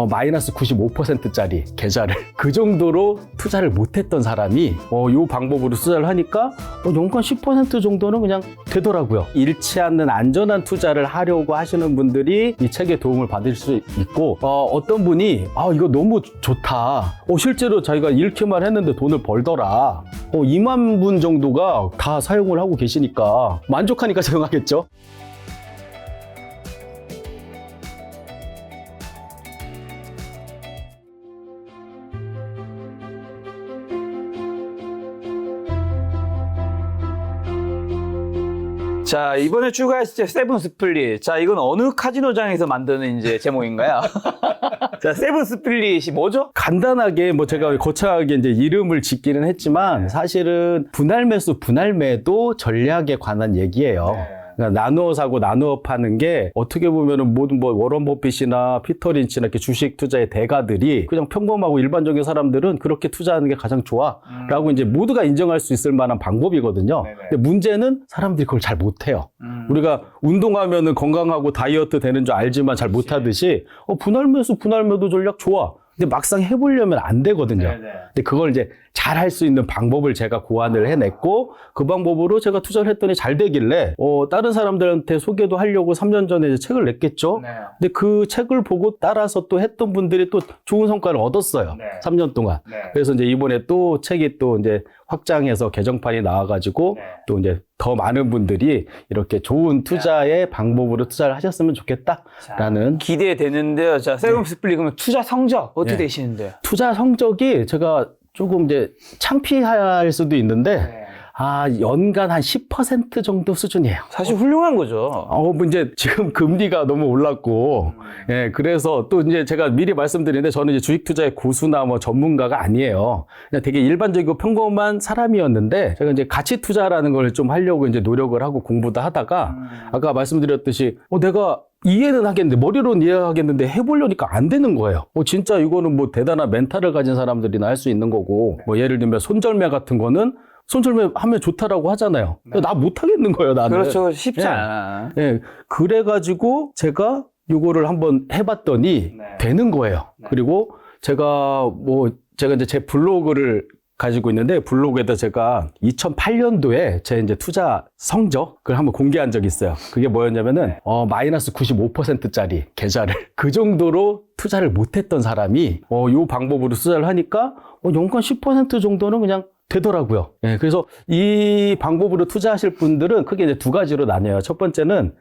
마이너스 95%짜리 계좌를 그 정도로 투자를 못했던 사람이 이 방법으로 투자를 하니까 연간 10% 정도는 그냥 되더라고요. 잃지 않는 안전한 투자를 하려고 하시는 분들이 이 책에 도움을 받을 수 있고, 어떤 분이 이거 너무 좋다, 실제로 자기가 잃기만 했는데 돈을 벌더라, 2만 분 정도가 다 사용을 하고 계시니까 만족하니까 사용하겠죠. 자, 이번에 추가했을 때 세븐 스플릿. 자, 이건 어느 카지노장에서 만드는 이제 제목인가요? 자, 세븐 스플릿이 뭐죠? 간단하게 제가 거창하게 이제 이름을 짓기는 했지만 사실은 분할 매수, 분할 매도 전략에 관한 얘기예요. 그러니까 나누어 사고 나누어 파는 게 어떻게 보면은 모든 워런 버핏이나 피터 린치나 이렇게 주식 투자의 대가들이 그냥 평범하고 일반적인 사람들은 그렇게 투자하는 게 가장 좋아라고 이제 모두가 인정할 수 있을 만한 방법이거든요. 근데 문제는 사람들이 그걸 잘 못해요. 우리가 운동하면은 건강하고 다이어트 되는 줄 알지만 잘 못하듯이 분할 매수, 분할 매도 전략 좋아. 근데 막상 해보려면 안 되거든요. 근데 그걸 이제 잘 할 수 있는 방법을 제가 고안을 해냈고, 그 방법으로 제가 투자를 했더니 잘 되길래 다른 사람들한테 소개도 하려고 3년 전에 이제 책을 냈겠죠. 근데 그 책을 보고 따라서 또 했던 분들이 또 좋은 성과를 얻었어요. 3년 동안. 그래서 이제 이번에 또 책이 또 이제 확장해서 개정판이 나와가지고 또 이제 더 많은 분들이 이렇게 좋은 투자의 방법으로 투자를 하셨으면 좋겠다라는. 기대되는데요. 자, 세븐 스플릿 그러면 투자 성적 어떻게 되시는데요? 투자 성적이 제가 조금 이제 창피할 수도 있는데 연간 한 10% 정도 수준이에요. 사실 훌륭한 거죠. 이제 지금 금리가 너무 올랐고, 그래서 또 이제 제가 미리 말씀드리는데 저는 이제 주식 투자의 고수나 전문가가 아니에요. 그냥 되게 일반적이고 평범한 사람이었는데, 제가 이제 가치 투자라는 걸 좀 하려고 이제 노력을 하고 공부도 하다가, 아까 말씀드렸듯이, 내가 이해는 하겠는데, 머리로는 이해하겠는데 해보려니까 안 되는 거예요. 진짜 이거는 대단한 멘탈을 가진 사람들이나 할 수 있는 거고, 예를 들면 손절매 같은 거는 손절매 하면 좋다라고 하잖아요. 나 못하겠는 거예요, 나는. 그렇죠. 쉽지 않아. 그래가지고 제가 이거를 한번 해봤더니 되는 거예요. 그리고 제가 이제 제 블로그를 가지고 있는데, 블로그에다 제가 2008년도에 제 이제 투자 성적을 한번 공개한 적이 있어요. 그게 뭐였냐면은, 마이너스 95%짜리 계좌를 그 정도로 투자를 못했던 사람이, 이 방법으로 투자를 하니까, 연간 10% 정도는 그냥 되더라고요. 그래서 이 방법으로 투자하실 분들은 크게 이제 두 가지로 나뉘어요. 첫 번째는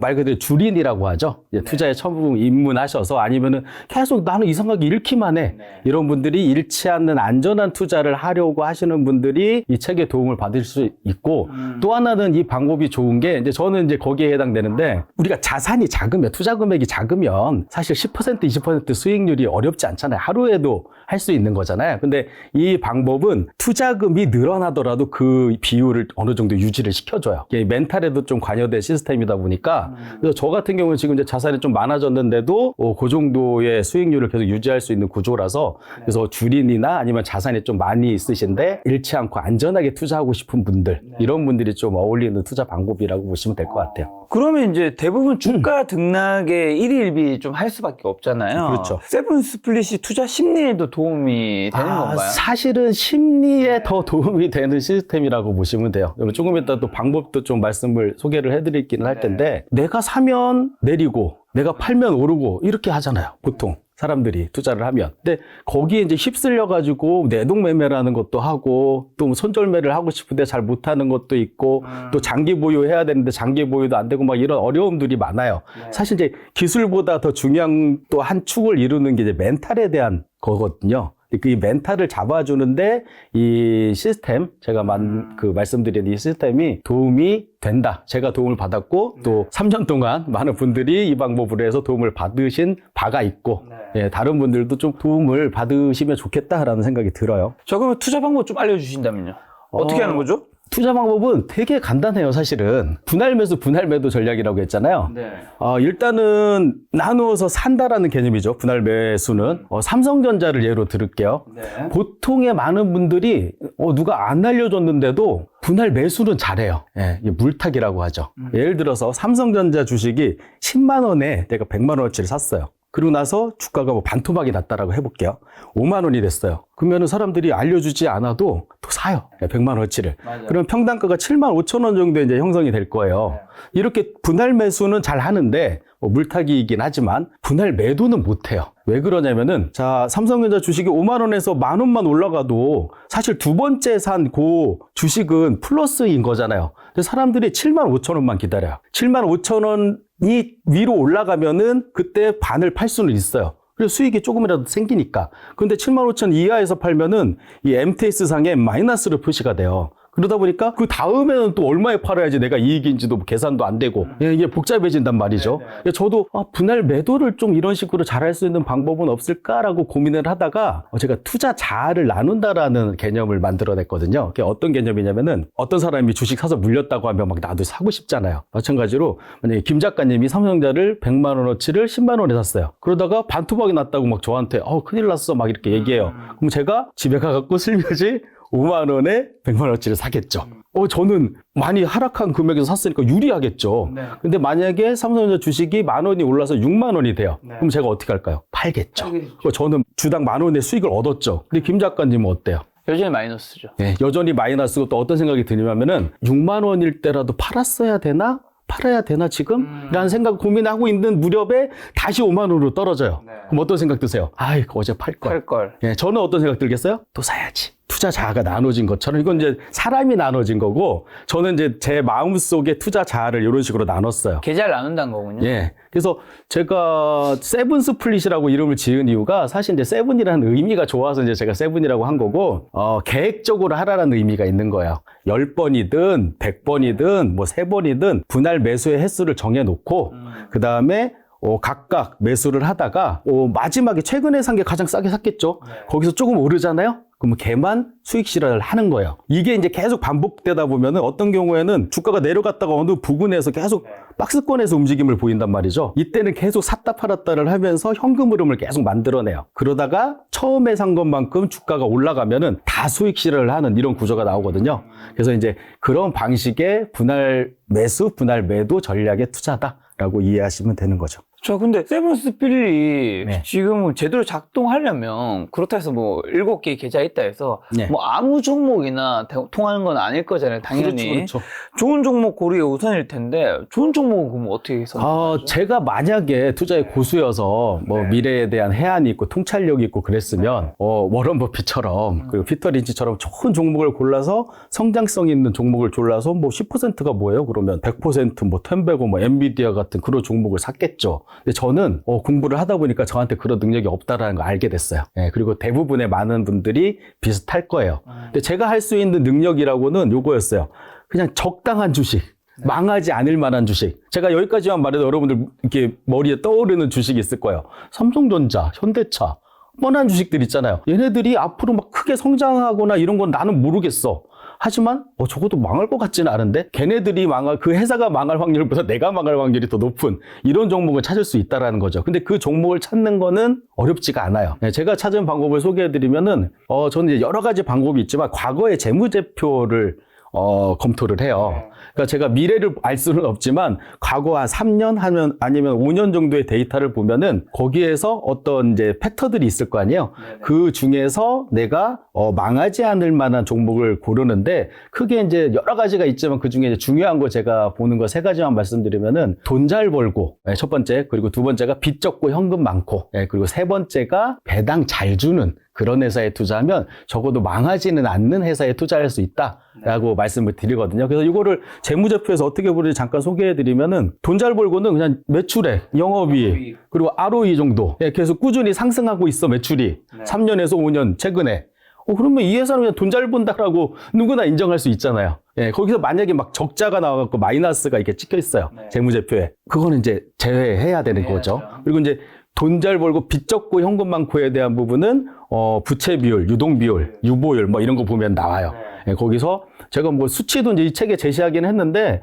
말 그대로 주린이라고 하죠. 투자에 처음 입문하셔서 아니면은 계속 나는 이상하게 잃기만 해. 이런 분들이 잃지 않는 안전한 투자를 하려고 하시는 분들이 이 책에 도움을 받을 수 있고, 또 하나는 이 방법이 좋은 게 이제 저는 이제 거기에 해당되는데, 우리가 자산이 작으면, 투자 금액이 작으면 사실 10% 20% 수익률이 어렵지 않잖아요. 하루에도 할 수 있는 거잖아요. 근데 이 방법은 투자금이 늘어나더라도 그 비율을 어느 정도 유지를 시켜줘요. 이게 멘탈에도 좀 관여된 시스템이다 보니까, 그래서 저 같은 경우는 지금 이제 자산이 좀 많아졌는데도 그 정도의 수익률을 계속 유지할 수 있는 구조라서, 그래서 주린이나 아니면 자산이 좀 많이 있으신데 잃지 않고 안전하게 투자하고 싶은 분들, 이런 분들이 좀 어울리는 투자 방법이라고 보시면 될 것 같아요. 그러면 이제 대부분 주가 등락에 일희일비 좀 할 수밖에 없잖아요. 그렇죠. 세븐 스플릿이 투자 심리에도 도움이 되는 건가요? 사실은 심리에 더 도움이 되는 시스템이라고 보시면 돼요. 조금 이따 또 방법도 좀 말씀을 소개를 해드리기는 할 텐데, 내가 사면 내리고 내가 팔면 오르고 이렇게 하잖아요, 보통 사람들이 투자를 하면. 근데 거기에 이제 휩쓸려가지고 내동매매라는 것도 하고, 또 손절매를 하고 싶은데 잘 못하는 것도 있고, 또 장기 보유해야 되는데 장기 보유도 안 되고 막 이런 어려움들이 많아요. 사실 이제 기술보다 더 중요한 또 한 축을 이루는 게 이제 멘탈에 대한 거거든요. 그 멘탈을 잡아주는데 이 시스템, 제가 말씀드린 이 시스템이 도움이 된다. 제가 도움을 받았고, 또 3년 동안 많은 분들이 이 방법으로 해서 도움을 받으신 바가 있고, 다른 분들도 좀 도움을 받으시면 좋겠다라는 생각이 들어요. 저 그러면 투자 방법 좀 알려주신다면요? 어떻게 하는 거죠? 투자 방법은 되게 간단해요, 사실은. 분할 매수, 분할 매도 전략이라고 했잖아요. 일단은 나누어서 산다라는 개념이죠, 분할 매수는. 삼성전자를 예로 들을게요. 보통의 많은 분들이 누가 안 알려줬는데도 분할 매수는 잘해요. 이게 물타기라고 하죠. 예를 들어서 삼성전자 주식이 10만 원에 내가 100만 원어치를 샀어요. 그러고 나서 주가가 뭐 반토막이 났다라고 해볼게요. 5만 원이 됐어요. 그러면 사람들이 알려주지 않아도 또 사요. 100만 원어치를. 그러면 평단가가 7만 5천 원 정도 이제 형성이 될 거예요. 이렇게 분할 매수는 잘 하는데 뭐 물타기이긴 하지만 분할 매도는 못 해요. 왜 그러냐면은 자, 삼성전자 주식이 5만 원에서 만 원만 올라가도 사실 두 번째 산 그 주식은 플러스인 거잖아요. 근데 사람들이 7만 5천 원만 기다려요. 7만 5천 원이 위로 올라가면은 그때 반을 팔 수는 있어요. 그래서 수익이 조금이라도 생기니까. 근데 7만 5천 이하에서 팔면은 이 MTS 상에 마이너스로 표시가 돼요. 그러다 보니까 그 다음에는 또 얼마에 팔아야지 내가 이익인지도 계산도 안 되고 이게 복잡해진단 말이죠. 저도 분할 매도를 좀 이런 식으로 잘할 수 있는 방법은 없을까라고 고민을 하다가 제가 투자 자아를 나눈다라는 개념을 만들어냈거든요. 그게 어떤 개념이냐면은 어떤 사람이 주식 사서 물렸다고 하면 막 나도 사고 싶잖아요. 마찬가지로 만약에 김 작가님이 삼성전자를 100만 원어치를 10만 원에 샀어요. 그러다가 반토막이 났다고 막 저한테 큰일 났어 막 이렇게 얘기해요. 그럼 제가 집에 가갖고 슬며시 5만 원에 100만 원어치를 사겠죠. 저는 많이 하락한 금액에서 샀으니까 유리하겠죠. 근데 만약에 삼성전자 주식이 만 원이 올라서 6만 원이 돼요. 그럼 제가 어떻게 할까요? 팔겠죠. 저는 주당 만 원의 수익을 얻었죠. 근데 김 작가님은 어때요? 여전히 마이너스죠. 네, 여전히 마이너스고 또 어떤 생각이 드냐면은 6만 원일 때라도 팔았어야 되나? 팔아야 되나 지금? 라는 생각 고민하고 있는 무렵에 다시 5만 원으로 떨어져요. 그럼 어떤 생각 드세요? 어제 팔걸. 예, 저는 어떤 생각 들겠어요? 또 사야지. 투자 자아가 나눠진 것처럼 이건 이제 사람이 나눠진 거고 저는 이제 제 마음속에 투자 자아를 이런 식으로 나눴어요. 계좌를 나눈다는 거군요. 예. 그래서 제가 세븐 스플릿이라고 이름을 지은 이유가 사실 이제 세븐이라는 의미가 좋아서 이제 제가 세븐이라고 한 거고 계획적으로 하라는 의미가 있는 거예요. 10번이든 100번이든 뭐 3번이든 분할 매수의 횟수를 정해 놓고 그다음에 각각 매수를 하다가 마지막에 최근에 산 게 가장 싸게 샀겠죠. 거기서 조금 오르잖아요. 그러면 걔만 수익 실현을 하는 거예요. 이게 이제 계속 반복되다 보면은 어떤 경우에는 주가가 내려갔다가 어느 부근에서 계속 박스권에서 움직임을 보인단 말이죠. 이때는 계속 샀다 팔았다를 하면서 현금 흐름을 계속 만들어내요. 그러다가 처음에 산 것만큼 주가가 올라가면은 다 수익 실현을 하는 이런 구조가 나오거든요. 그래서 이제 그런 방식의 분할 매수, 분할 매도 전략의 투자다라고 이해하시면 되는 거죠. 근데 세븐 스피릿이 네. 지금 제대로 작동하려면 그렇다 해서 뭐 7개의 계좌 있다 해서 네. 뭐 아무 종목이나 통하는 건 아닐 거잖아요. 당연히. 그렇죠. 좋은 종목 고르기 우선일 텐데 좋은 종목은 그럼 어떻게 선택하죠? 제가 만약에 투자에 고수여서 뭐 미래에 대한 해안이 있고 통찰력이 있고 그랬으면 워런 버핏처럼 그리고 피터 린치처럼 좋은 종목을 골라서 성장성 있는 종목을 골라서 뭐 10%가 뭐예요? 그러면 100% 뭐 텐베고 뭐 엔비디아 같은 그런 종목을 샀겠죠. 근데 저는 공부를 하다 보니까 저한테 그런 능력이 없다라는 걸 알게 됐어요. 그리고 대부분의 많은 분들이 비슷할 거예요. 근데 제가 할 수 있는 능력이라고는 요거였어요. 그냥 적당한 주식. 망하지 않을 만한 주식. 제가 여기까지만 말해도 여러분들 이렇게 머리에 떠오르는 주식이 있을 거예요. 삼성전자, 현대차, 뻔한 주식들 있잖아요. 얘네들이 앞으로 막 크게 성장하거나 이런 건 나는 모르겠어. 하지만 적어도 망할 것 같지는 않은데 걔네들이 그 회사가 망할 확률보다 내가 망할 확률이 더 높은 이런 종목을 찾을 수 있다라는 거죠. 근데 그 종목을 찾는 거는 어렵지가 않아요. 제가 찾은 방법을 소개해드리면은 저는 이제 여러 가지 방법이 있지만 과거의 재무제표를 검토를 해요. 그러니까 제가 미래를 알 수는 없지만 과거 한 3년 아니면 5년 정도의 데이터를 보면은 거기에서 어떤 이제 팩터들이 있을 거 아니에요. 그 중에서 내가 망하지 않을 만한 종목을 고르는데 크게 이제 여러 가지가 있지만 그 중에 중요한 거 제가 보는 거 3가지만 말씀드리면은 돈 잘 벌고 첫 번째, 그리고 두 번째가 빚 적고 현금 많고, 그리고 세 번째가 배당 잘 주는 그런 회사에 투자하면 적어도 망하지는 않는 회사에 투자할 수 있다라고 말씀을 드리거든요. 그래서 이거를 재무제표에서 어떻게 보는지 잠깐 소개해드리면은 돈 잘 벌고는 그냥 매출액, 영업이익, 그리고 ROE 정도 계속 꾸준히 상승하고 있어 매출이 3년에서 5년 최근에. 그러면 이 회사는 그냥 돈 잘 번다라고 누구나 인정할 수 있잖아요. 거기서 만약에 막 적자가 나와갖고 마이너스가 이렇게 찍혀 있어요. 재무제표에. 그거는 이제 제외해야 되는 거죠. 그리고 이제 돈 잘 벌고 빚 적고 현금 많고에 대한 부분은 부채 비율, 유동 비율, 유보율 뭐 이런 거 보면 나와요. 거기서 제가 뭐 수치도 이제 이 책에 제시하기는 했는데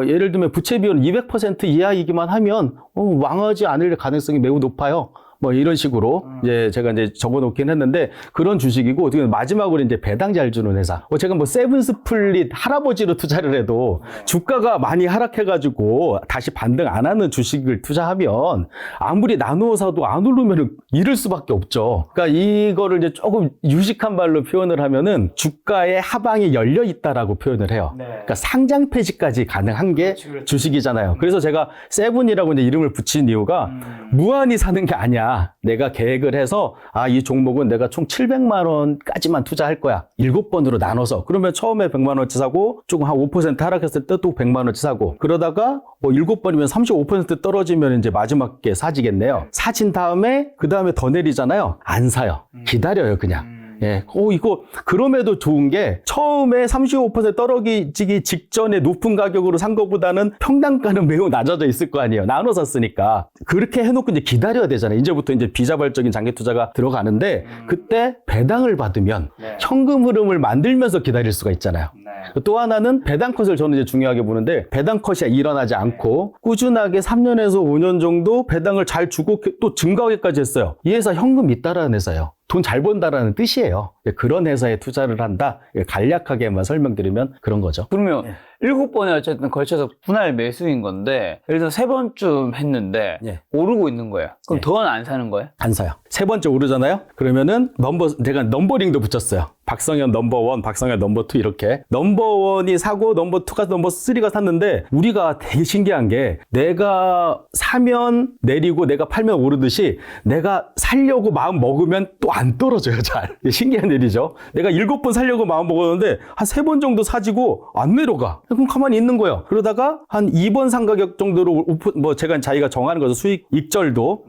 예를 들면 부채 비율은 200% 이하이기만 하면 망하지 않을 가능성이 매우 높아요. 뭐 이런 식으로 이제 제가 이제 적어놓긴 했는데 그런 주식이고 마지막으로 이제 배당 잘 주는 회사. 제가 뭐 세븐스플릿 할아버지로 투자를 해도 주가가 많이 하락해가지고 다시 반등 안 하는 주식을 투자하면 아무리 나누어 사도 안 오르면 잃을 수밖에 없죠. 그러니까 이거를 이제 조금 유식한 말로 표현을 하면은 주가의 하방이 열려 있다라고 표현을 해요. 그러니까 상장 폐지까지 가능한 게 주식이잖아요. 그래서 제가 세븐이라고 이제 이름을 붙인 이유가 무한히 사는 게 아니야. 내가 계획을 해서 이 종목은 내가 총 700만 원까지만 투자할 거야. 7번으로 나눠서. 그러면 처음에 100만 원어치 사고 조금 한 5% 하락했을 때 또 100만 원어치 사고. 그러다가 뭐 7번이면 35% 떨어지면 이제 마지막에 사지겠네요. 사진 다음에 그 다음에 더 내리잖아요. 안 사요. 기다려요, 그냥. 예. 이거, 그럼에도 좋은 게, 처음에 35% 떨어지기 직전에 높은 가격으로 산 것보다는 평단가는 매우 낮아져 있을 거 아니에요. 나눠 샀으니까. 그렇게 해놓고 이제 기다려야 되잖아요. 이제부터 이제 비자발적인 장기 투자가 들어가는데, 그때 배당을 받으면 현금 흐름을 만들면서 기다릴 수가 있잖아요. 또 하나는 배당 컷을 저는 이제 중요하게 보는데, 배당 컷이 일어나지 않고, 꾸준하게 3년에서 5년 정도 배당을 잘 주고 또 증가하기까지 했어요. 이 회사 현금 있다라는 회사예요. 돈 잘 번다라는 뜻이에요. 그런 회사에 투자를 한다. 간략하게만 설명드리면 그런 거죠. 그러면 7번에 어쨌든 걸쳐서 분할 매수인 건데 예를 들어 3번쯤 했는데 오르고 있는 거예요. 그럼 더 안 사는 거예요? 안 사요. 세 번째 오르잖아요. 그러면은 제가 넘버링도 붙였어요. 박성현 넘버1, 박성현 넘버2 이렇게. 넘버1이 사고 넘버2가 넘버3가 샀는데 우리가 되게 신기한 게 내가 사면 내리고 내가 팔면 오르듯이 내가 살려고 마음 먹으면 또 안 떨어져요, 잘. 신기한 일이죠. 내가 7번 살려고 마음 먹었는데 한 3번 정도 사지고 안 내려가. 그럼 가만히 있는 거예요. 그러다가 한 2번 상가격 정도로 뭐 제가 자기가 정하는 거죠. 수익 익절도.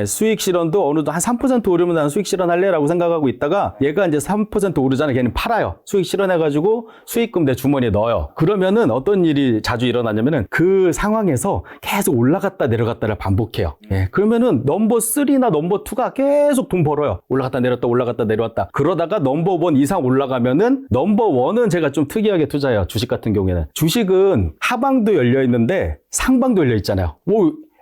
수익 실현도 어느 정도 한 3% 오르면 난 수익 실현할래라고 생각하고 있다가 얘가 이제 3% 오르잖아요. 걔는 팔아요. 수익 실현해가지고 수익금 내 주머니에 넣어요. 그러면은 어떤 일이 자주 일어나냐면은 그 상황에서 계속 올라갔다 내려갔다를 반복해요. 그러면은 넘버3나 넘버2가 계속 돈 벌어요. 올라갔다 내렸다 올라갔다 내려왔다. 그러다가 넘버1 이상 올라가면은 넘버1은 제가 좀 특이하게 투자해요. 주식 같은 경우에는. 주식은 하방도 열려 있는데 상방도 열려 있잖아요.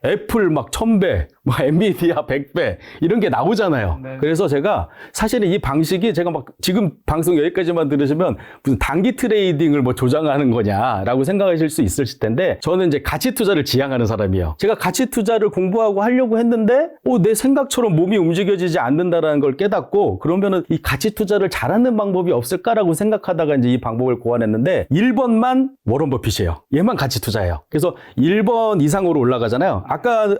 애플 막 1000배, 뭐 엔비디아 100배 이런 게 나오잖아요. 그래서 제가 사실은 이 방식이 제가 막 지금 방송 여기까지만 들으시면 무슨 단기 트레이딩을 뭐 조장하는 거냐라고 생각하실 수 있을 텐데 저는 이제 가치 투자를 지향하는 사람이에요. 제가 가치 투자를 공부하고 하려고 했는데 내 생각처럼 몸이 움직여지지 않는다라는 걸 깨닫고 그러면은 이 가치 투자를 잘하는 방법이 없을까라고 생각하다가 이제 이 방법을 고안했는데 1번만 워런 버핏이에요. 얘만 가치 투자예요. 그래서 1번 이상으로 올라가잖아요. 아까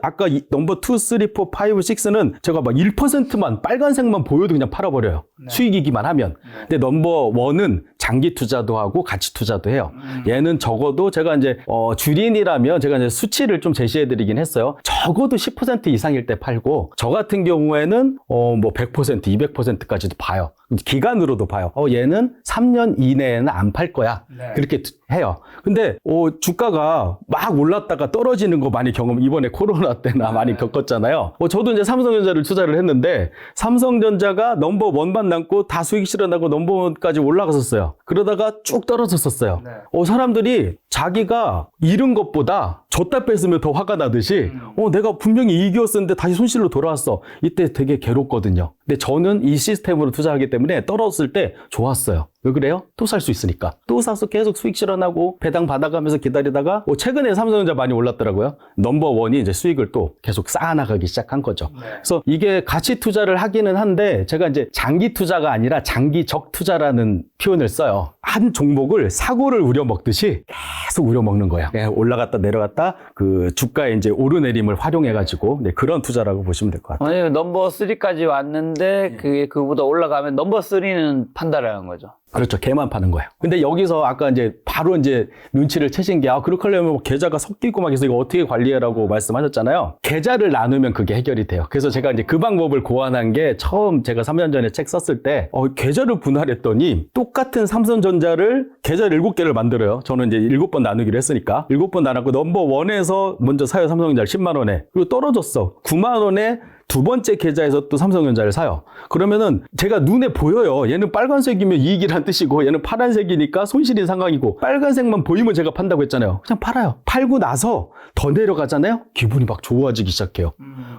넘버 2, 3, 4, 5, 6는 제가 막 1%만 빨간색만 보여도 그냥 팔아버려요. 수익이기만 하면. 근데 넘버 1은 장기 투자도 하고 가치 투자도 해요. 얘는 적어도 제가 이제 주린이라면 제가 이제 수치를 좀 제시해드리긴 했어요. 적어도 10% 이상일 때 팔고 저 같은 경우에는 뭐 100%, 200%까지도 봐요. 기간으로도 봐요. 얘는 3년 이내에는 안 팔 거야. 그렇게 해요. 근데 주가가 막 올랐다가 떨어지는 거 많이 이번에 코로나 때나 많이 겪었잖아요. 저도 이제 삼성전자를 투자를 했는데 삼성전자가 넘버 1만 남고 다 수익 실현하고 넘버 1까지 올라갔었어요. 그러다가 쭉 떨어졌었어요. 사람들이 자기가 잃은 것보다 줬다 뺐으면 더 화가 나듯이 내가 분명히 이익이었었는데 다시 손실로 돌아왔어. 이때 되게 괴롭거든요. 근데 저는 이 시스템으로 투자하기 때문에 떨어졌을 때 좋았어요. 왜 그래요? 또 살 수 있으니까. 또 사서 계속 수익 실현하고 배당 받아가면서 기다리다가 최근에 삼성전자 많이 올랐더라고요. 넘버 1이 이제 수익을 또 계속 쌓아나가기 시작한 거죠. 그래서 이게 가치 투자를 하기는 한데 제가 이제 장기 투자가 아니라 장기적 투자라는 표현을 써요. 한 종목을 사고를 우려먹듯이 계속 우려먹는 거예요. 올라갔다 내려갔다 그 주가의 이제 오르내림을 활용해가지고 그런 투자라고 보시면 될 것 같아요. 아니, 넘버 3까지 왔는데 그게 그보다 올라가면 넘버 3는 판다라는 거죠. 그렇죠. 걔만 파는 거예요. 근데 여기서 아까 이제 바로 이제 눈치를 채신 게 그렇게 하려면 뭐 계좌가 섞이고 막 해서 이거 어떻게 관리해라고 말씀하셨잖아요. 계좌를 나누면 그게 해결이 돼요. 그래서 제가 이제 그 방법을 고안한 게 처음 제가 3년 전에 책 썼을 때 계좌를 분할했더니 똑같은 삼성전자를 계좌를 7개를 만들어요. 저는 이제 7번 나누기로 했으니까 7번 나눴고 넘버 1에서 먼저 사요. 삼성전자를 10만 원에. 그리고 떨어졌어. 9만 원에 두 번째 계좌에서 또 삼성전자를 사요. 그러면은 제가 눈에 보여요. 얘는 빨간색이면 이익이란 뜻이고 얘는 파란색이니까 손실인 상황이고 빨간색만 보이면 제가 판다고 했잖아요. 그냥 팔아요. 팔고 나서 더 내려가잖아요. 기분이 막 좋아지기 시작해요.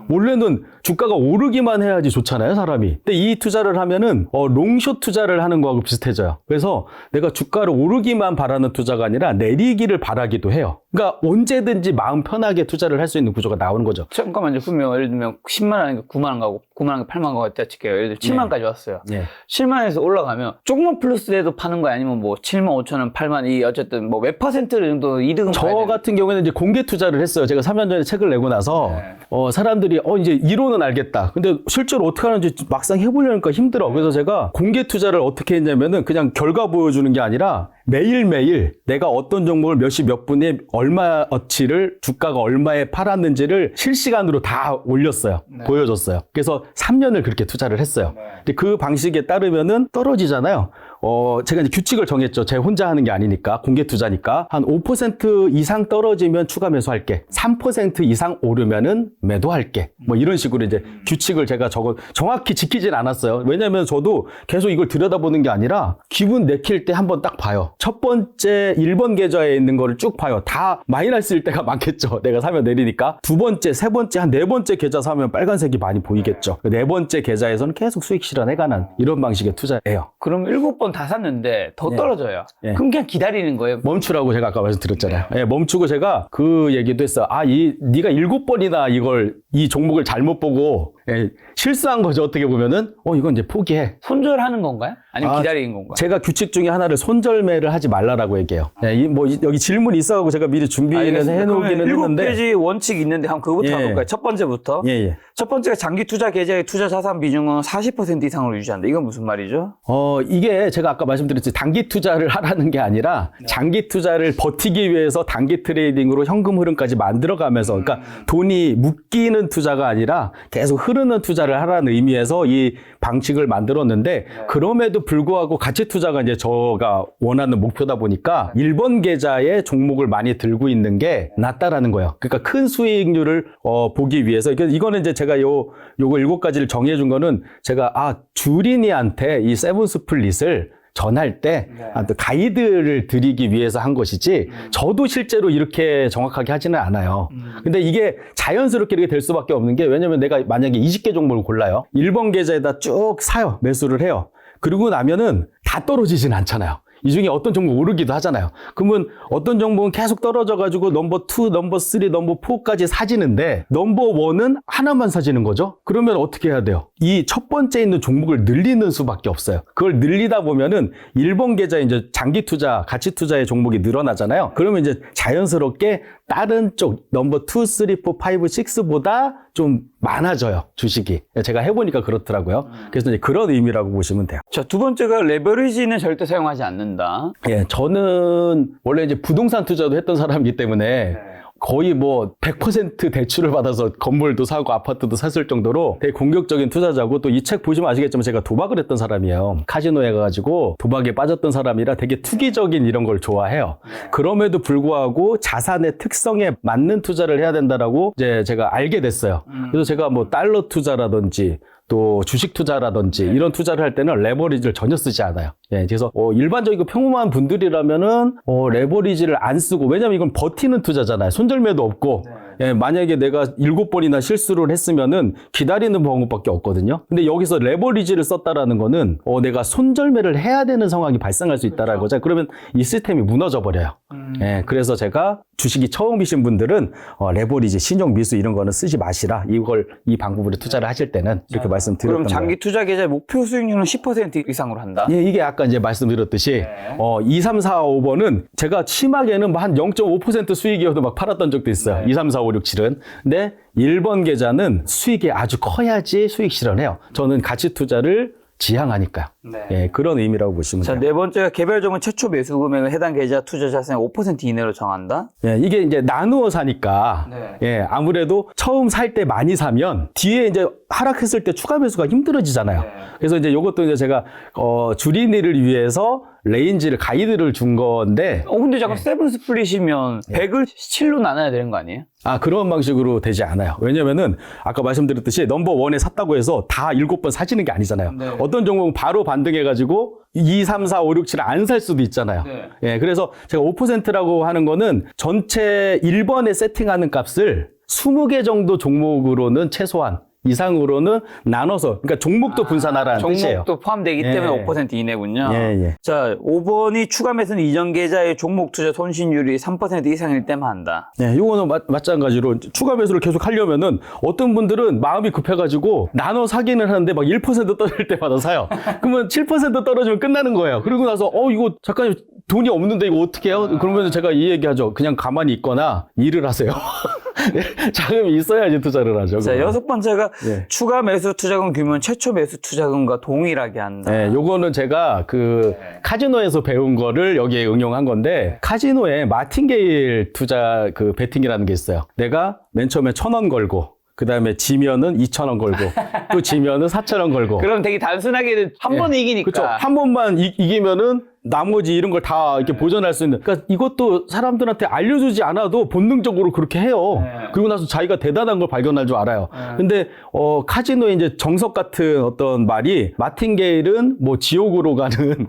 원래는 주가가 오르기만 해야지 좋잖아요, 사람이. 근데 이 투자를 하면은 롱숏 투자를 하는 거하고 비슷해져요. 그래서 내가 주가를 오르기만 바라는 투자가 아니라 내리기를 바라기도 해요. 그러니까 언제든지 마음 편하게 투자를 할 수 있는 구조가 나오는 거죠. 잠깐만요. 분명 예를 들면 10만 원인가 9만 원 가고 9만 원, 8만 원 가고 했다 칠게요. 예를 들면 7만까지 왔어요. 7만에서 올라가면 조금만 플러스 돼도 파는 거야? 아니면 뭐 7만 5천 원, 8만 이 어쨌든 뭐 몇 퍼센트 정도 이득은 저 같은 경우에는 이제 공개 투자를 했어요. 제가 3년 전에 책을 내고 나서 사람들이 이제 이론은 알겠다. 근데 실제로 어떻게 하는지 막상 해보려니까 힘들어. 그래서 제가 공개 투자를 어떻게 했냐면은 그냥 결과 보여주는 게 아니라 매일매일 내가 어떤 종목을 몇 시 몇 분에 얼마어치를 주가가 얼마에 팔았는지를 실시간으로 다 올렸어요. 보여줬어요. 그래서 3년을 그렇게 투자를 했어요. 근데 그 방식에 따르면은 떨어지잖아요. 제가 이제 규칙을 정했죠. 제가 혼자 하는 게 아니니까, 공개 투자니까. 한 5% 이상 떨어지면 추가 매수할게. 3% 이상 오르면은 매도할게. 뭐 이런 식으로 이제 규칙을 제가 정확히 지키진 않았어요. 왜냐면 저도 계속 이걸 들여다보는 게 아니라 기분 내킬 때 한번 딱 봐요. 첫 번째 1번 계좌에 있는 거를 쭉 봐요. 다 마이너스일 때가 많겠죠. 내가 사면 내리니까. 두 번째, 세 번째, 한 네 번째 계좌 사면 빨간색이 많이 보이겠죠. 네 번째 계좌에서는 계속 수익 실현해가는 이런 방식의 투자예요. 그럼 7번 다 샀는데 더 떨어져요. 그럼 그냥 기다리는 거예요. 멈추라고 제가 아까 말씀드렸잖아요. 멈추고 제가 그 얘기도 했어요. 네가 7번이나 이 종목을 잘못 보고 실수한 거죠. 어떻게 보면은 이건 이제 포기해. 손절하는 건가요? 아니면 기다리는 건가요? 제가 규칙 중에 하나를 손절매를 하지 말라라고 얘기해요. 여기 질문이 있어가지고 제가 미리 준비는 해놓기는 했는데 7가지 원칙이 있는데 한번 그거부터 해볼까요? 첫 번째부터. 첫 번째가 장기 투자 계좌의 투자 자산 비중은 40% 이상으로 유지한다. 이건 무슨 말이죠? 이게 제가 아까 말씀드렸듯이 단기 투자를 하라는 게 아니라 장기 투자를 버티기 위해서 단기 트레이딩으로 현금 흐름까지 만들어가면서 그러니까 돈이 묶이는 투자가 아니라 계속 흐르는 투자를 하라는 의미에서 이 방식을 만들었는데 그럼에도 불구하고 가치 투자가 이제 제가 원하는 목표다 보니까 1번 계좌에 종목을 많이 들고 있는 게 낫다라는 거예요. 그러니까 큰 수익률을 보기 위해서 이거는 이제 제가 요거 7가지를 정해준 거는 제가 주린이한테 이 세븐 스플릿을 전할 때 가이드를 드리기 위해서 한 것이지 저도 실제로 이렇게 정확하게 하지는 않아요. 근데 이게 자연스럽게 이렇게 될 수밖에 없는 게 왜냐면 내가 만약에 20개 종목을 골라요. 1번 계좌에다 쭉 사요. 매수를 해요. 그러고 나면은 다 떨어지진 않잖아요. 이 중에 어떤 종목 오르기도 하잖아요. 그러면 어떤 종목은 계속 떨어져가지고 넘버 2, 넘버 3, 넘버 4까지 사지는데 넘버 1은 하나만 사지는 거죠? 그러면 어떻게 해야 돼요? 이 첫 번째 있는 종목을 늘리는 수밖에 없어요. 그걸 늘리다 보면은 1번 계좌에 이제 장기 투자, 가치 투자의 종목이 늘어나잖아요. 그러면 이제 자연스럽게 다른 쪽 넘버 2, 3, 4, 5, 6보다 좀 많아져요. 주식이. 제가 해보니까 그렇더라고요. 그래서 이제 그런 의미라고 보시면 돼요. 자, 두 번째가 레버리지는 절대 사용하지 않는다. 저는 원래 이제 부동산 투자도 했던 사람이기 때문에 거의 뭐 100% 대출을 받아서 건물도 사고 아파트도 샀을 정도로 되게 공격적인 투자자고 또 이 책 보시면 아시겠지만 제가 도박을 했던 사람이에요. 카지노에 가가지고 도박에 빠졌던 사람이라 되게 투기적인 이런 걸 좋아해요. 그럼에도 불구하고 자산의 특성에 맞는 투자를 해야 된다라고 이제 제가 알게 됐어요. 그래서 제가 뭐 달러 투자라든지 또 주식 투자라든지 이런 투자를 할 때는 레버리지를 전혀 쓰지 않아요. 그래서 일반적이고 평범한 분들이라면은 레버리지를 안 쓰고 왜냐면 이건 버티는 투자잖아요. 손절매도 없고 만약에 내가 7번이나 실수를 했으면은 기다리는 방법밖에 없거든요. 근데 여기서 레버리지를 썼다라는 거는 내가 손절매를 해야 되는 상황이 발생할 수 있다라는 거죠. 그러면 이 시스템이 무너져 버려요. 그래서 제가 주식이 처음이신 분들은 레버리지, 신용 미수 이런 거는 쓰지 마시라. 이 방법으로 투자를 하실 때는 이렇게 말씀드렸던 거예요. 그럼 장기 투자 계좌의 목표 수익률은 10% 이상으로 한다? 이게 아까 이제 말씀드렸듯이 2, 3, 4, 5번은 제가 심하게는 한 0.5% 수익이어도 막 팔았던 적도 있어요. 2, 3, 4, 5, 6, 7은. 근데 1번 계좌는 수익이 아주 커야지 수익 실현해요. 저는 가치 투자를 지향하니까요. 예, 그런 의미라고 보시면 자, 돼요. 네 번째가 개별종은 최초 매수 금액을 해당 계좌 투자 자산의 5% 이내로 정한다. 예, 이게 이제 나누어 사니까 예, 아무래도 처음 살 때 많이 사면 뒤에 이제 하락했을 때 추가 매수가 힘들어지잖아요. 그래서 이제 요것도 이제 제가 줄이니를 위해서 레인지를 가이드를 준 건데 근데 잠깐 세븐 스플릿이면 100을 7로 나눠야 되는 거 아니에요? 그런 방식으로 되지 않아요. 왜냐면은 아까 말씀드렸듯이 넘버 원에 샀다고 해서 다 7번 사지는 게 아니잖아요. 어떤 종목은 바로 반등해가지고 2, 3, 4, 5, 6, 7을 안 살 수도 있잖아요. 예, 그래서 제가 5%라고 하는 거는 전체 1번에 세팅하는 값을 20개 정도 종목으로는 최소한 이상으로는 나눠서, 그러니까 종목도 분산하라는 뜻이에요. 종목도 포함되기 때문에 5% 이내군요. 예. 자, 5번이 추가 매수는 이전 계좌의 종목 투자 손실률이 3% 이상일 때만 한다. 네, 요거는 마찬가지로 추가 매수를 계속 하려면은 어떤 분들은 마음이 급해가지고 나눠 사기는 하는데 막 1% 떨어질 때마다 사요. 그러면 7% 떨어지면 끝나는 거예요. 그러고 나서 이거 잠깐 돈이 없는데 이거 어떻게 해요? 그러면 제가 이 얘기하죠. 그냥 가만히 있거나 일을 하세요. 자금이 있어야지 투자를 하죠. 자, 그건. 6번째가 추가 매수 투자금 규모는 최초 매수 투자금과 동일하게 한다. 네, 요거는 제가 카지노에서 배운 거를 여기에 응용한 건데, 카지노에 마틴게일 투자 베팅이라는 게 있어요. 내가 맨 처음에 1,000원 걸고, 그 다음에 지면은 2,000원 걸고, 또 지면은 4,000원 걸고. 그럼 되게 단순하게 한 번에 이기니까. 그렇죠. 한 번만 이기면은 나머지 이런 걸 다 이렇게 보존할 수 있는. 그러니까 이것도 사람들한테 알려주지 않아도 본능적으로 그렇게 해요. 그리고 나서 자기가 대단한 걸 발견할 줄 알아요. 근데 카지노의 이제 정석 같은 어떤 말이, 마틴게일은 뭐 지옥으로 가는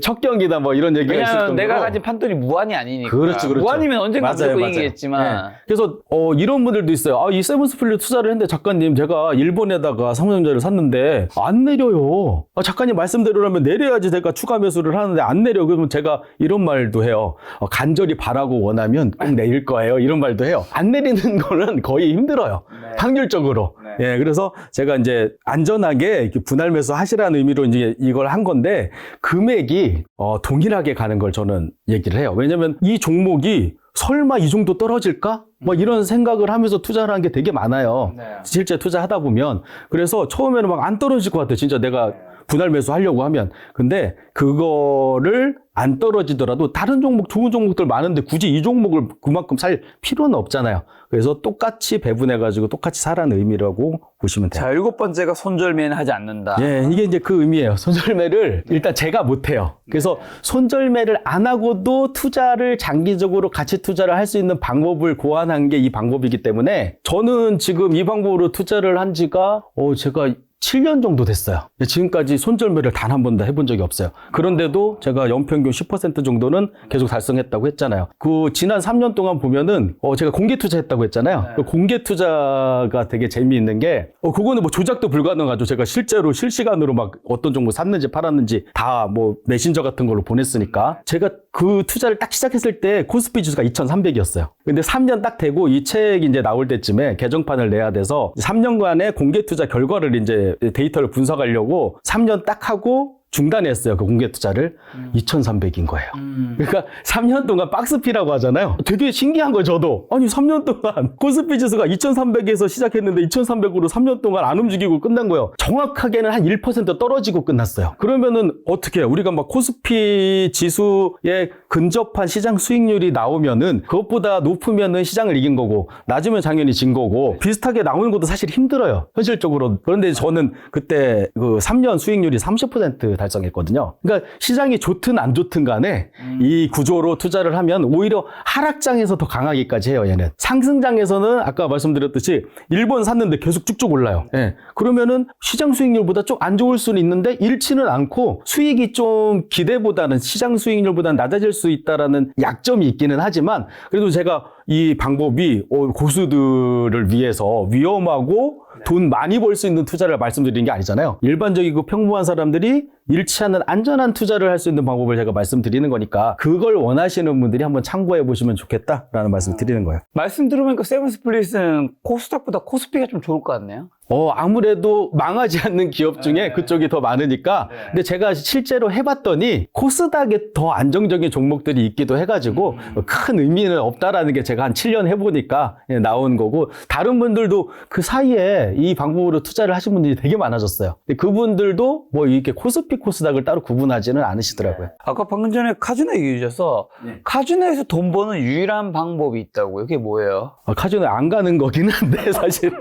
첫 경기다 뭐 이런 얘기가 있을 왜냐면 정도로. 내가 가진 판돈이 무한이 아니니까. 그렇죠. 무한이면 언젠가 맞아요, 무조건 맞아요. 이기겠지만. 네. 그래서 이런 분들도 있어요. 이 세븐스플릿 투자를 했는데 작가님, 제가 일본에다가 삼성전자를 샀는데 안 내려요. 작가님 말씀대로라면 내려야지 제가 추가 매수를 하는데 안 내려. 그러면 제가 이런 말도 해요. 간절히 바라고 원하면 꼭 내릴 거예요. 이런 말도 해요. 안 내리는 거는 거의 힘들어요. 확률적으로. 예, 그래서 제가 이제 안전하게 이렇게 분할 매수 하시라는 의미로 이제 이걸 한 건데, 금액이 동일하게 가는 걸 저는 얘기를 해요. 왜냐면 이 종목이 설마 이 정도 떨어질까? 뭐 이런 생각을 하면서 투자를 한 게 되게 많아요. 실제 투자하다 보면. 그래서 처음에는 막 안 떨어질 것 같아요. 진짜 내가 분할 매수 하려고 하면. 근데 그거를 안 떨어지더라도 다른 종목, 좋은 종목들 많은데 굳이 이 종목을 그만큼 살 필요는 없잖아요. 그래서 똑같이 배분해가지고 똑같이 사라는 의미라고 보시면 돼요. 자, 7번째가 손절매는 하지 않는다. 예, 이게 이제 그 의미예요. 손절매를 일단 제가 못해요. 그래서 손절매를 안 하고도 투자를 장기적으로 가치 투자를 할 수 있는 방법을 고안한 게 이 방법이기 때문에, 저는 지금 이 방법으로 투자를 한 지가 제가 7년 정도 됐어요. 지금까지 손절매를 단 한 번도 해본 적이 없어요. 그런데도 제가 연평균 10% 정도는 계속 달성했다고 했잖아요. 지난 3년 동안 보면은 제가 공개 투자했다고 했잖아요. 공개 투자가 되게 재미있는 게, 그거는 뭐 조작도 불가능하죠. 제가 실제로 실시간으로 막 어떤 종목 샀는지 팔았는지 다 뭐 메신저 같은 걸로 보냈으니까. 제가 그 투자를 딱 시작했을 때 코스피 지수가 2,300이었어요. 근데 3년 딱 되고 이 책이 이제 나올 때쯤에 개정판을 내야 돼서 3년간의 공개 투자 결과를 이제 데이터를 분석하려고 3년 딱 하고 중단했어요. 그 공개 투자를. 2,300인 거예요. 그러니까 3년 동안 박스피라고 하잖아요. 되게 신기한 거예요, 저도. 아니, 3년 동안 코스피 지수가 2,300에서 시작했는데 2,300으로 3년 동안 안 움직이고 끝난 거예요. 정확하게는 한 1% 떨어지고 끝났어요. 그러면은 어떻게 해요? 우리가 막 코스피 지수에 근접한 시장 수익률이 나오면은 그것보다 높으면은 시장을 이긴 거고, 낮으면 당연히 진 거고, 비슷하게 나오는 것도 사실 힘들어요, 현실적으로. 그런데 저는 그때 3년 수익률이 30% 달성했거든요. 그러니까 시장이 좋든 안 좋든 간에 이 구조로 투자를 하면 오히려 하락장에서 더 강하기까지 해요, 얘는. 상승장에서는 아까 말씀드렸듯이 1번 샀는데 계속 쭉쭉 올라요. 예. 그러면은 시장 수익률보다 좀 안 좋을 수는 있는데 잃지는 않고 수익이 좀 기대보다는, 시장 수익률보다는 낮아질 수 있다라는 약점이 있기는 하지만, 그래도 제가 이 방법이 고수들을 위해서 위험하고 돈 많이 벌 수 있는 투자를 말씀드리는 게 아니잖아요. 일반적이고 평범한 사람들이 잃지 않는 안전한 투자를 할 수 있는 방법을 제가 말씀드리는 거니까, 그걸 원하시는 분들이 한번 참고해 보시면 좋겠다라는 말씀 드리는 거예요. 말씀 들어보니까 세븐스플릿은 코스닥보다 코스피가 좀 좋을 것 같네요. 아무래도 망하지 않는 기업 중에 그쪽이 더 많으니까. 근데 제가 실제로 해봤더니 코스닥에 더 안정적인 종목들이 있기도 해가지고 큰 의미는 없다라는 게 제가 한 7년 해보니까 나온 거고, 다른 분들도 그 사이에 이 방법으로 투자를 하신 분들이 되게 많아졌어요. 근데 그분들도 뭐 이렇게 코스피 코스닥을 따로 구분하지는 않으시더라고요. 아까 방금 전에 카지노 얘기해 주셔서 카지노에서 돈 버는 유일한 방법이 있다고요. 그게 뭐예요? 카지노에 안 가는 거긴 한데 사실은.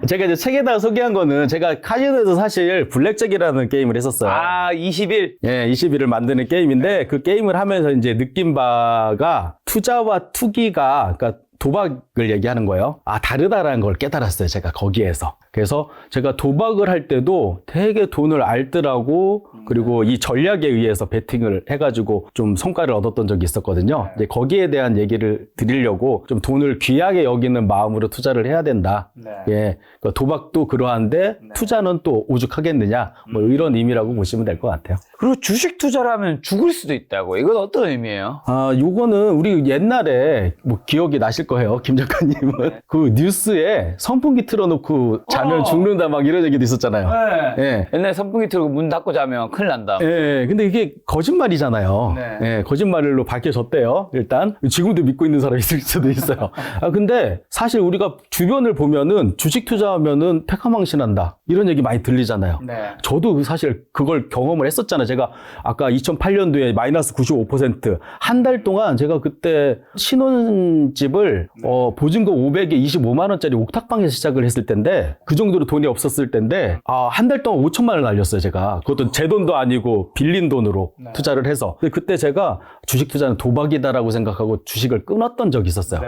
제가 이제 책에다가 소개한 거는 제가 카지노에서 사실 블랙잭이라는 게임을 했었어요. 21? 예, 21을 만드는 게임인데 그 게임을 하면서 이제 느낀 바가 투자와 투기가, 그러니까 도박을 얘기하는 거예요. 다르다라는 걸 깨달았어요, 제가 거기에서. 그래서 제가 도박을 할 때도 되게 돈을 알뜰하고, 그리고 이 전략에 의해서 베팅을 해가지고 좀 성과를 얻었던 적이 있었거든요. 이제 거기에 대한 얘기를 드리려고 좀 돈을 귀하게 여기는 마음으로 투자를 해야 된다. 예, 그러니까 도박도 그러한데 투자는 또 오죽하겠느냐, 뭐 이런 의미라고 보시면 될 것 같아요. 그리고 주식 투자를 하면 죽을 수도 있다고. 이건 어떤 의미예요? 요거는 우리 옛날에 뭐 기억이 나실 거예요, 김 작가님은. 그 뉴스에 선풍기 틀어놓고 자면 죽는다 막 이런 얘기도 있었잖아요. 예. 옛날에 선풍기 틀고 문 닫고 자면 큰일 난다. 예, 근데 이게 거짓말이잖아요. 예, 거짓말로 밝혀졌대요. 일단 지금도 믿고 있는 사람이 있을 수도 있어요. 근데 사실 우리가 주변을 보면은 주식 투자하면은 패가망신한다 이런 얘기 많이 들리잖아요. 저도 사실 그걸 경험을 했었잖아요. 제가 아까 2008년도에 마이너스 95%, 한 달 동안 제가 그때 신혼집을 보증금 500에 25만 원짜리 옥탑방에서 시작을 했을 텐데, 그 정도로 돈이 없었을 텐데 한 달 동안 5천만 원 날렸어요, 제가. 그것도 제 돈도 아니고 빌린 돈으로 투자를 해서. 근데 그때 제가 주식 투자는 도박이다라고 생각하고 주식을 끊었던 적이 있었어요.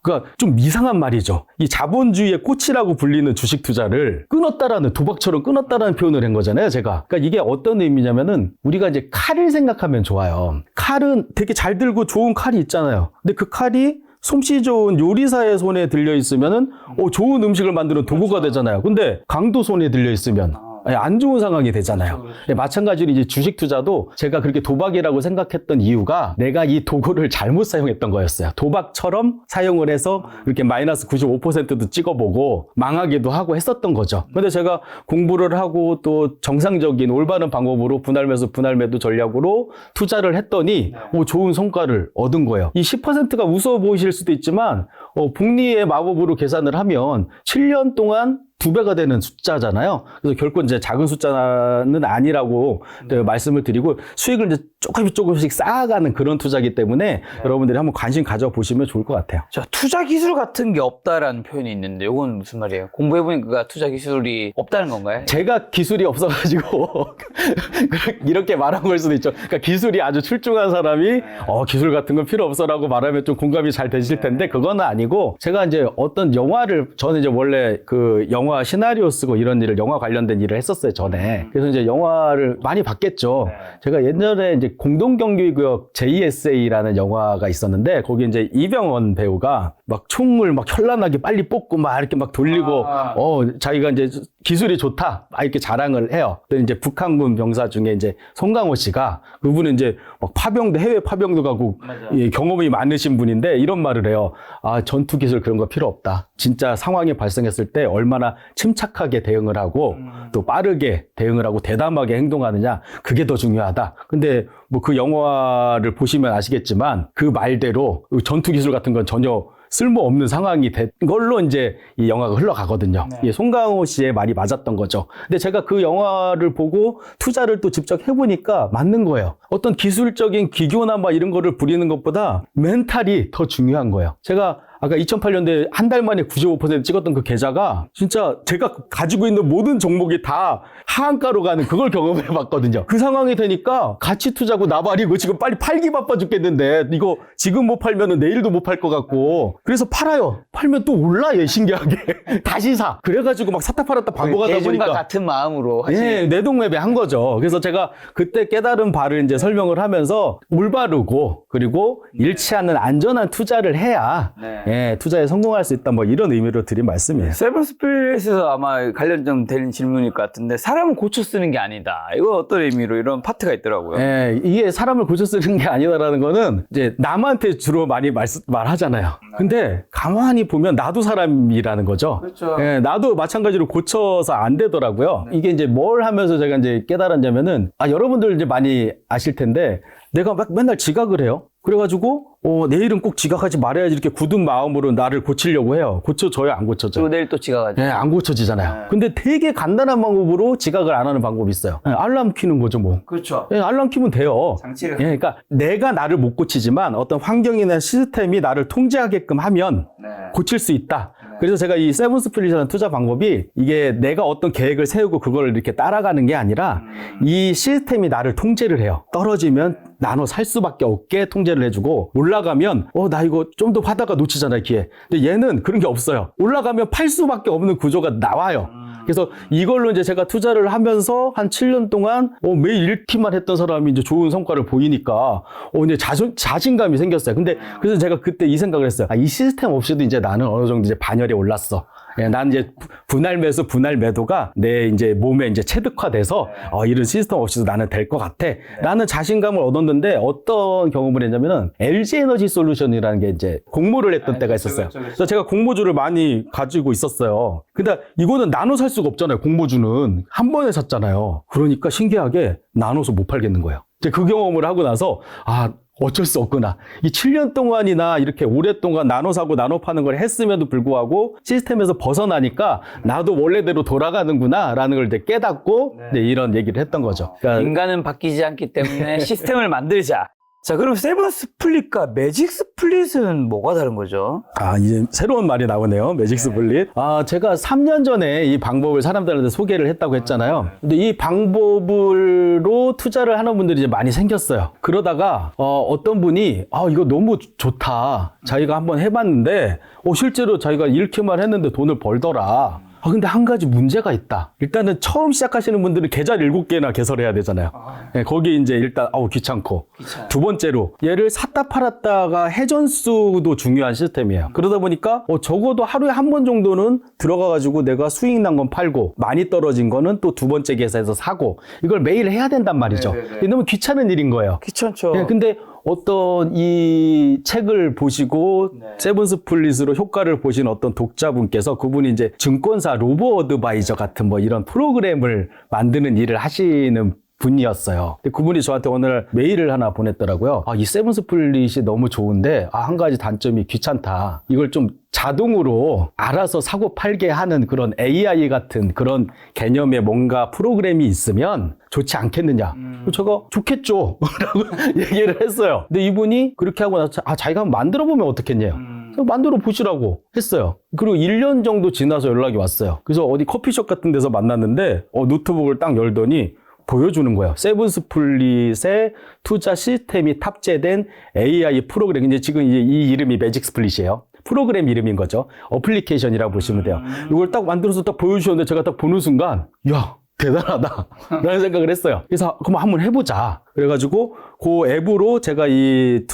그러니까 좀 이상한 말이죠. 이 자본주의의 꽃이라고 불리는 주식 투자를 끊었다라는, 도박처럼 끊었다라는 표현을 한 거잖아요, 제가. 그러니까 이게 어떤 의미냐면은, 우리가 이제 칼을 생각하면 좋아요. 칼은 되게 잘 들고 좋은 칼이 있잖아요. 근데 그 칼이 솜씨 좋은 요리사의 손에 들려 있으면은 좋은 음식을 만드는 도구가 되잖아요. 근데 강도 손에 들려 있으면 안 좋은 상황이 되잖아요. 마찬가지로 이제 주식 투자도 제가 그렇게 도박이라고 생각했던 이유가 내가 이 도구를 잘못 사용했던 거였어요. 도박처럼 사용을 해서 이렇게 마이너스 95%도 찍어보고 망하기도 하고 했었던 거죠. 근데 제가 공부를 하고 또 정상적인 올바른 방법으로 분할 매수, 분할 매도 전략으로 투자를 했더니 좋은 성과를 얻은 거예요. 이 10%가 우스워 보이실 수도 있지만 복리의 마법으로 계산을 하면 7년 동안 2배가 되는 숫자잖아요. 그래서 결코 이제 작은 숫자는 아니라고 말씀을 드리고, 수익을 이제 조금씩 쌓아가는 그런 투자이기 때문에 여러분들이 한번 관심 가져보시면 좋을 것 같아요. 자, 투자 기술 같은 게 없다라는 표현이 있는데, 이건 무슨 말이에요? 공부해보니까 투자 기술이 없다는 건가요? 제가 기술이 없어가지고 이렇게 말한 걸 수도 있죠. 그러니까 기술이 아주 출중한 사람이 기술 같은 건 필요 없어라고 말하면 좀 공감이 잘 되실 텐데, 그건 아니고, 제가 이제 어떤 영화를, 저는 이제 원래 그 영화 시나리오 쓰고 이런 일을, 영화 관련된 일을 했었어요, 전에. 그래서 이제 영화를 많이 봤겠죠. 제가 옛날에 이제 공동경기구역 JSA라는 영화가 있었는데, 거기 이제 이병헌 배우가 막 총을 막 현란하게 빨리 뽑고 막 이렇게 막 돌리고, 자기가 이제 기술이 좋다, 막 이렇게 자랑을 해요. 근데 이제 북한군 병사 중에 이제 송강호 씨가, 그분은 이제 막 파병도, 해외 파병도 가고 경험이 많으신 분인데 이런 말을 해요. 전투 기술 그런 거 필요 없다. 진짜 상황이 발생했을 때 얼마나 침착하게 대응을 하고 또 빠르게 대응을 하고 대담하게 행동하느냐, 그게 더 중요하다. 근데 뭐 그 영화를 보시면 아시겠지만 그 말대로 전투 기술 같은 건 전혀 쓸모없는 상황이 된 걸로 이제 이 영화가 흘러가거든요. 예, 송강호 씨의 말이 맞았던 거죠. 근데 제가 그 영화를 보고 투자를 또 직접 해보니까 맞는 거예요. 어떤 기술적인 기교나 막 이런 거를 부리는 것보다 멘탈이 더 중요한 거예요. 제가 아까 2008년도에 한 달 만에 95% 찍었던 그 계좌가 진짜 제가 가지고 있는 모든 종목이 다 하한가로 가는 그걸 경험해 봤거든요. 그 상황이 되니까 가치 투자고 나발이고 지금 빨리 팔기 바빠 죽겠는데 이거 지금 못 팔면은 내일도 못 팔 것 같고, 그래서 팔아요. 팔면 또 올라, 얘 신기하게. 다시 사. 그래가지고 막 샀다 팔았다 반복하다 보니까. 대중과 같은 마음으로. 예, 내동매매 한 거죠. 그래서 제가 그때 깨달은 바를 이제 설명을 하면서 올바르고 그리고 잃지 않는 안전한 투자를 해야 예, 투자에 성공할 수 있다 뭐 이런 의미로 드린 말씀이에요. 세븐 스피릿에서 아마 관련 좀 되는 질문일 것 같은데 사람을 고쳐 쓰는 게 아니다. 이거 어떤 의미로 이런 파트가 있더라고요. 예, 이게 사람을 고쳐 쓰는 게 아니다라는 거는 이제 남한테 주로 많이 말하잖아요. 근데 가만히 보면 나도 사람이라는 거죠. 그렇죠. 예, 나도 마찬가지로 고쳐서 안 되더라고요. 이게 이제 뭘 하면서 제가 이제 깨달았냐면은, 여러분들 이제 많이 아실 텐데, 내가 막 맨날 지각을 해요. 그래가지고, 내일은 꼭 지각하지 말아야지 이렇게 굳은 마음으로 나를 고치려고 해요. 고쳐져요, 안 고쳐져요? 또 내일 또 지각하지. 예, 안 고쳐지잖아요. 근데 되게 간단한 방법으로 지각을 안 하는 방법이 있어요. 예, 알람 켜는 거죠, 뭐. 그렇죠. 예, 알람 켜면 돼요. 장치를. 예, 그러니까 내가 나를 못 고치지만 어떤 환경이나 시스템이 나를 통제하게끔 하면 고칠 수 있다. 그래서 제가 이 세븐 스플릿이라는 투자 방법이 이게 내가 어떤 계획을 세우고 그걸 이렇게 따라가는 게 아니라 이 시스템이 나를 통제를 해요. 떨어지면 나눠 살 수밖에 없게 통제를 해주고 올라가면 나 이거 좀 더 하다가 놓치잖아요, 기회. 근데 얘는 그런 게 없어요. 올라가면 팔 수밖에 없는 구조가 나와요. 그래서 이걸로 이제 제가 투자를 하면서 한 7년 동안 매일 읽기만 했던 사람이 이제 좋은 성과를 보이니까 이제 자신감이 생겼어요. 근데 그래서 제가 그때 이 생각을 했어요. 이 시스템 없이도 이제 나는 어느 정도 이제 반열에 올랐어. 예, 난 이제 분할 매수, 분할 매도가 내 이제 몸에 이제 체득화돼서 이런 시스템 없이도 나는 될 것 같아. 나는 자신감을 얻었는데 어떤 경험을 했냐면은 LG 에너지 솔루션이라는 게 이제 공모를 했던 때가 있었어요. 그래서 제가 공모주를 많이 가지고 있었어요. 근데 이거는 나눠 살 수가 없잖아요. 공모주는 한 번에 샀잖아요. 그러니까 신기하게 나눠서 못 팔겠는 거예요. 이제 그 경험을 하고 나서 어쩔 수 없구나. 이 7년 동안이나 이렇게 오랫동안 나눠 사고 나눠 파는 걸 했음에도 불구하고 시스템에서 벗어나니까 나도 원래대로 돌아가는구나 라는 걸 이제 깨닫고 이제 이런 얘기를 했던 거죠. 그러니까 인간은 바뀌지 않기 때문에 시스템을 만들자. 자, 그럼 세븐 스플릿과 매직 스플릿은 뭐가 다른 거죠? 이제 새로운 말이 나오네요. 매직 스플릿. 제가 3년 전에 이 방법을 사람들한테 소개를 했다고 했잖아요. 근데 이 방법으로 투자를 하는 분들이 이제 많이 생겼어요. 그러다가 어떤 분이 이거 너무 좋다. 자기가 한번 해봤는데 실제로 자기가 이렇게만 했는데 돈을 벌더라. 근데 한 가지 문제가 있다. 일단은 처음 시작하시는 분들은 계좌를 7개나 개설해야 되잖아요. 네, 거기 이제 일단 귀찮고. 두 번째로 얘를 샀다 팔았다가 회전수도 중요한 시스템이에요. 그러다 보니까 적어도 하루에 한 번 정도는 들어가가지고 내가 수익 난 건 팔고 많이 떨어진 거는 또 두 번째 계좌에서 사고 이걸 매일 해야 된단 말이죠. 너무 귀찮은 일인 거예요. 귀찮죠. 네, 근데 어떤 이 책을 보시고 세븐 스플릿으로 효과를 보신 어떤 독자분께서 그분이 이제 증권사 로보 어드바이저 같은 뭐 이런 프로그램을 만드는 일을 하시는 분이었어요. 근데 그분이 저한테 오늘 메일을 하나 보냈더라고요. 이 세븐 스플릿이 너무 좋은데 한 가지 단점이 귀찮다. 이걸 좀 자동으로 알아서 사고 팔게 하는 그런 AI 같은 그런 개념의 뭔가 프로그램이 있으면 좋지 않겠느냐. 제가 좋겠죠. 라고 얘기를 했어요. 근데 이분이 그렇게 하고 나서 자기가 한번 만들어 보면 어떻겠냐요. 만들어 보시라고 했어요. 그리고 1년 정도 지나서 연락이 왔어요. 그래서 어디 커피숍 같은 데서 만났는데 노트북을 딱 열더니 보여주는 거예요. 세븐 스플릿의 투자 시스템이 탑재된 AI 프로그램. 이제 지금 이 이름이 매직 스플릿이에요. 프로그램 이름인 거죠. 어플리케이션이라고 보시면 돼요. 이걸 딱 만들어서 딱 보여주셨는데 제가 딱 보는 순간, 야, 대단하다. 라는 생각을 했어요. 그래서 그럼 한번 해보자. 그래가지고 그 앱으로 제가 이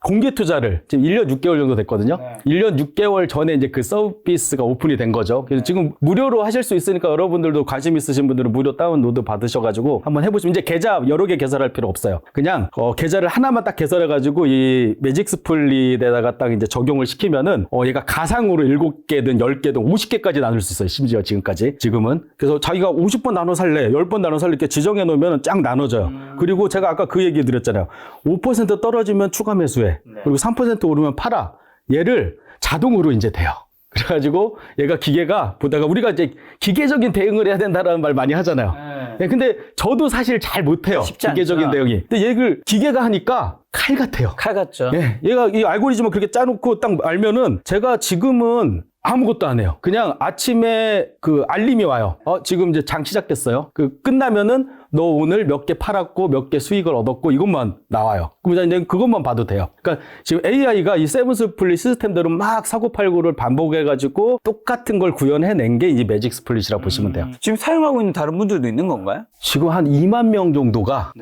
공개 투자를 지금 1년 6개월 정도 됐거든요. 1년 6개월 전에 이제 그 서비스가 오픈이 된 거죠. 그래서 지금 무료로 하실 수 있으니까 여러분들도 관심 있으신 분들은 무료 다운로드 받으셔가지고 한번 해보시면 이제 계좌 여러 개 개설할 필요 없어요. 그냥 계좌를 하나만 딱 개설해가지고 이 매직 스플릿에다가 딱 이제 적용을 시키면은 얘가 가상으로 7개든 10개든 50개까지 나눌 수 있어요. 심지어 지금은. 그래서 자기가 50번 나눠 살래, 10번 나눠 살래 이렇게 지정해 놓으면 쫙 나눠져요. 그리고 제가 아까 그 얘기 드렸잖아요. 5% 떨어지면 추가 매수해. 그리고 3% 오르면 팔아. 얘를 자동으로 이제 돼요. 그래가지고 얘가 기계가 보다가 우리가 이제 기계적인 대응을 해야 된다라는 말 많이 하잖아요. 네, 근데 저도 사실 잘 못해요. 기계적인 대응이. 근데 얘를 기계가 하니까 칼 같아요. 칼 같죠. 예, 얘가 이 알고리즘을 그렇게 짜놓고 딱 알면은 제가 지금은 아무것도 안 해요. 그냥 아침에 그 알림이 와요. 지금 이제 장 시작됐어요. 끝나면은 너 오늘 몇 개 팔았고 몇 개 수익을 얻었고 이것만 나와요. 그럼 이제 그것만 봐도 돼요. 그러니까 지금 AI가 이 세븐 스플릿 시스템대로 막 사고 팔고를 반복해가지고 똑같은 걸 구현해낸 게 이 매직 스플릿이라고 보시면 돼요. 지금 사용하고 있는 다른 분들도 있는 건가요? 지금 한 2만 명 정도가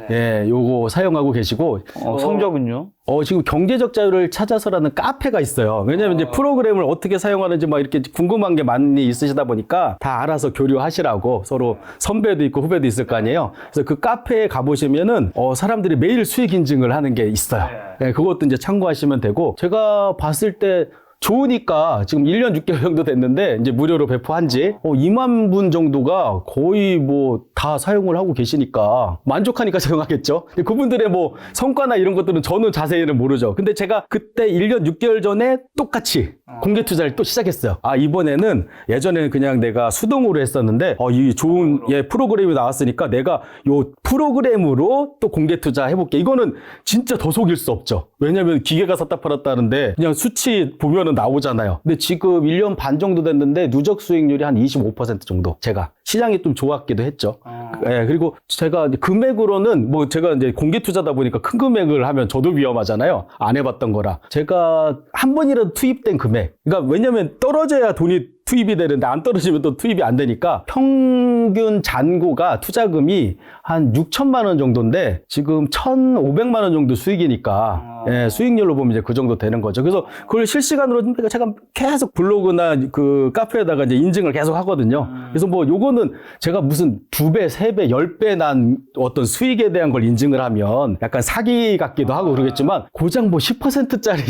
요거 사용하고 계시고 성적은요? 지금 경제적 자유를 찾아서라는 카페가 있어요. 왜냐면 이제 프로그램을 어떻게 사용하는지 막 이렇게 궁금한 게 많이 있으시다 보니까 다 알아서 교류하시라고 서로 선배도 있고 후배도 있을 거 아니에요. 그래서 그 카페에 가보시면은 사람들이 매일 수익 인증을 하는 게 있어요. 네, 그것도 이제 참고하시면 되고 제가 봤을 때 좋으니까 지금 1년 6개월 정도 됐는데 이제 무료로 배포한 지 2만 분 정도가 거의 뭐 다 사용을 하고 계시니까 만족하니까 사용하겠죠. 근데 그분들의 뭐 성과나 이런 것들은 저는 자세히는 모르죠. 근데 제가 그때 1년 6개월 전에 똑같이 공개 투자를 또 시작했어요. 이번에는 예전에는 그냥 내가 수동으로 했었는데 이 좋은 프로그램이 나왔으니까 내가 요 프로그램으로 또 공개 투자 해볼게. 이거는 진짜 더 속일 수 없죠. 왜냐면 기계가 샀다 팔았다 하는데 그냥 수치 보면은 나오잖아요. 근데 지금 1년 반 정도 됐는데 누적 수익률이 한 25% 정도. 제가 시장이 좀 좋았기도 했죠. 예, 그리고 제가 금액으로는 뭐 제가 이제 공개 투자다 보니까 큰 금액을 하면 저도 위험하잖아요. 안 해봤던 거라. 제가 한 번이라도 투입된 금액. 그러니까 왜냐면 떨어져야 돈이 투입이 되는데 안 떨어지면 또 투입이 안 되니까 평균 잔고가 투자금이 한 6천만 원 정도인데 지금 1,500만 원 정도 수익이니까 예, 수익률로 보면 이제 그 정도 되는 거죠. 그래서 그걸 실시간으로 제가 계속 블로그나 그 카페에다가 이제 인증을 계속 하거든요. 그래서 뭐 요거는 제가 무슨 2배, 3배, 10배 난 어떤 수익에 대한 걸 인증을 하면 약간 사기 같기도 하고 그러겠지만 고작 뭐 10%짜리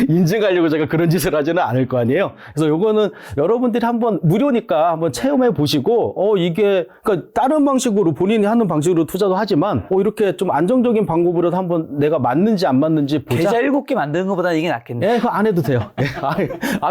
인증하려고 제가 그런 짓을 하지는 않을 거 아니에요. 그래서 요거는 여러분들이 한번 무료니까 한번 체험해 보시고 이게 그러니까 다른 방식으로 본인이 하는 방식으로 투자도 하지만 이렇게 좀 안정적인 방법으로 한번 내가 맞는지 안 맞는지 보자. 계좌 7개 만드는 것보다 이게 낫겠네. 예, 그거 안 해도 돼요. 예,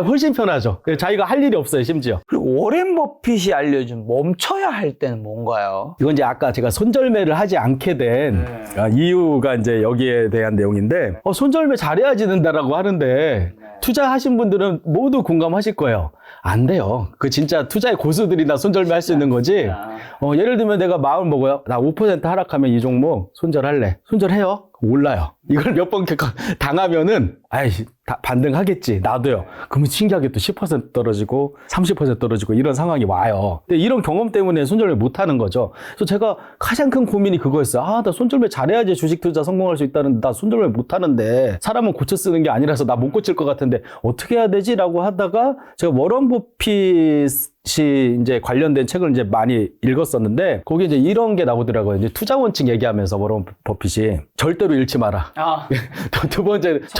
훨씬 편하죠. 자기가 할 일이 없어요, 심지어. 그리고 워렌 버핏이 알려준 멈춰야 할 때는 뭔가요? 이건 이제 아까 제가 손절매를 하지 않게 된 이유가 이제 여기에 대한 내용인데 손절매 잘해야지 된다라고 하는데 투자하신 분들은 모두 공감하실 거예요. 안 돼요. 그 진짜 투자의 고수들이나 손절매 할 수 있는 거지. 예를 들면 내가 마음 먹어요. 나 5% 하락하면 이 종목 손절할래. 손절해요. 올라요. 이걸 몇 번 당하면은 반등하겠지. 나도요. 그러면 신기하게 또 10% 떨어지고 30% 떨어지고 이런 상황이 와요. 근데 이런 경험 때문에 손절매 못 하는 거죠. 그래서 제가 가장 큰 고민이 그거였어요. 나 손절매 잘해야지 주식 투자 성공할 수 있다는데 나 손절매 못 하는데 사람은 고쳐 쓰는 게 아니라서 나 못 고칠 것 같은데 어떻게 해야 되지? 라고 하다가 제가 워런 버핏이 이제 관련된 책을 이제 많이 읽었었는데 거기 이제 이런 게 나오더라고요. 이제 투자 원칙 얘기하면서 워런 버핏이 절대로 잃지 마라. 첫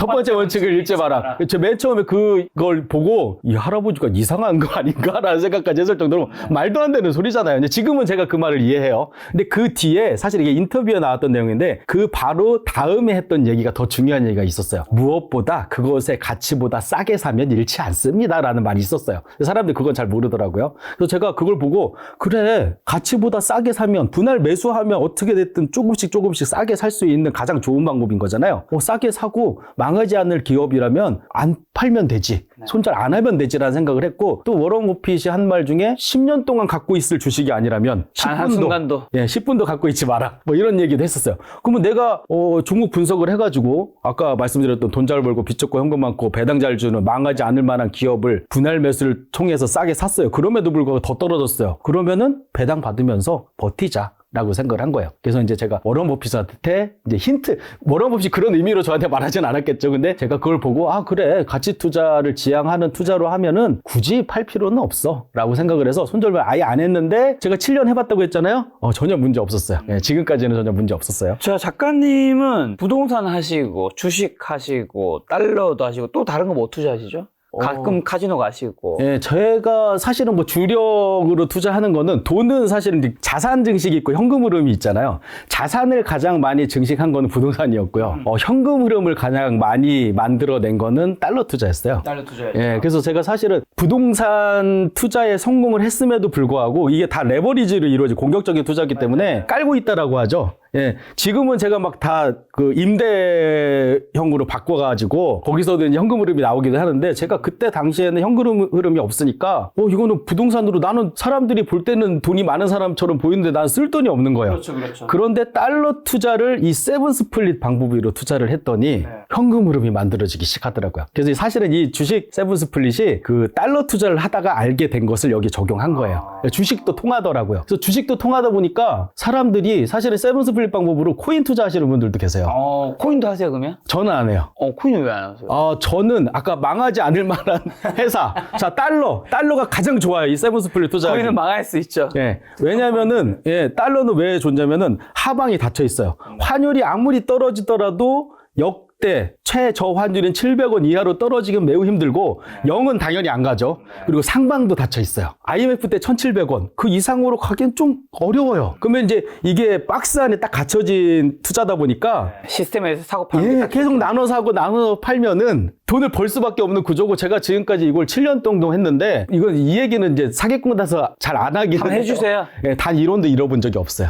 번째 원칙을 잃지 마라. 제가 맨 처음에 그걸 보고 이 할아버지가 이상한 거 아닌가라는 생각까지 했을 정도로 말도 안 되는 소리잖아요. 근데 지금은 제가 그 말을 이해해요. 근데 그 뒤에 사실 이게 인터뷰에 나왔던 내용인데 그 바로 다음에 했던 얘기가 더 중요한 얘기가 있었어요. 무엇보다 그것의 가치보다 싸게 사면 잃지 않습니다라는 말이 있었어요. 사람들이 그건 잘 모르더라고요. 그래서 제가 그걸 보고 그래 가치보다 싸게 사면 분할 매수하면 어떻게 됐든 조금씩 싸게 살 수 있는 가장 좋은 방법인 거잖아요. 싸게 사고 망하지 않을 기업이라면 안 팔면 되지. 손절 안 하면 되지라는 생각을 했고 또 워런 버핏이 한 말 중에 10년 동안 갖고 있을 주식이 아니라면 10분도 갖고 있지 마라. 뭐 이런 얘기도 했었어요. 그러면 내가 종목 분석을 해가지고 아까 말씀드렸던 돈 잘 벌고 빚 적고 현금 많고 배당 잘 주는 망하지 않을 만한 기업을 분할 매수를 통해서 싸게 샀어요. 그럼에도 불구하고 더 떨어졌어요. 그러면은 배당 받으면서 버티자. 라고 생각을 한 거예요. 그래서 이제 제가 워런 버핏한테 이제 힌트, 워런 버핏이 그런 의미로 저한테 말하진 않았겠죠. 근데 제가 그걸 보고 그래 가치 투자를 지향하는 투자로 하면은 굳이 팔 필요는 없어 라고 생각을 해서 손절매 아예 안 했는데 제가 7년 해봤다고 했잖아요. 전혀 문제 없었어요. 지금까지는 전혀 문제 없었어요. 자, 작가님은 부동산 하시고 주식 하시고 달러도 하시고 또 다른 거 뭐 투자하시죠? 가끔 카지노 가시고. 예, 제가 사실은 뭐 주력으로 투자하는 거는 돈은 사실은 자산 증식이 있고 현금 흐름이 있잖아요. 자산을 가장 많이 증식한 거는 부동산이었고요. 현금 흐름을 가장 많이 만들어낸 거는 달러 투자였어요. 달러 투자였죠. 예, 그래서 제가 사실은 부동산 투자에 성공을 했음에도 불구하고 이게 다 레버리지로 이루어진 공격적인 투자이기 때문에 깔고 있다라고 하죠. 예, 지금은 제가 막 다 그 임대형으로 바꿔가지고 거기서도 이제 현금 흐름이 나오기도 하는데 제가 그때 당시에는 현금 흐름이 없으니까 이거는 부동산으로 나는 사람들이 볼 때는 돈이 많은 사람처럼 보이는데 난 쓸 돈이 없는 거예요. 그렇죠. 그런데 달러 투자를 이 세븐 스플릿 방법으로 투자를 했더니 현금 흐름이 만들어지기 시작하더라고요. 그래서 사실은 이 주식 세븐 스플릿이 그 달러 투자를 하다가 알게 된 것을 여기 적용한 거예요. 주식도 통하더라고요. 그래서 주식도 통하다 보니까 사람들이 사실은 세븐 스플릿 스플릿 방법으로 코인 투자하시는 분들도 계세요. 코인도 하세요, 그러면? 저는 안 해요. 코인은 왜 안 하세요? 저는 아까 망하지 않을 만한 회사. 자, 달러가 가장 좋아요. 이 세븐 스플릿 투자. 코인은 망할 수 있죠. 예. 왜냐면은, 달러는 왜 좋냐면은 하방이 닫혀 있어요. 환율이 아무리 떨어지더라도 역대 최저환율인 700원 이하로 떨어지긴 매우 힘들고 0은 당연히 안 가죠. 그리고 상방도 닫혀 있어요. IMF 때 1,700원 그 이상으로 가기엔 좀 어려워요. 그러면 이제 이게 박스 안에 딱 갇혀진 투자다 보니까 시스템에서 사고 파는 계속 나눠 사고 나눠 팔면은 돈을 벌 수밖에 없는 구조고 제가 지금까지 이걸 7년 정도 했는데 이건 이 얘기는 이제 사기꾼 같아서 잘 안 하긴 한번 해주세요. 예, 단 1원도 잃어본 적이 없어요.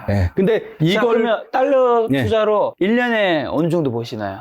예. 근데 이걸 그러면 달러 투자로 1년에 어느 정도 보시나요?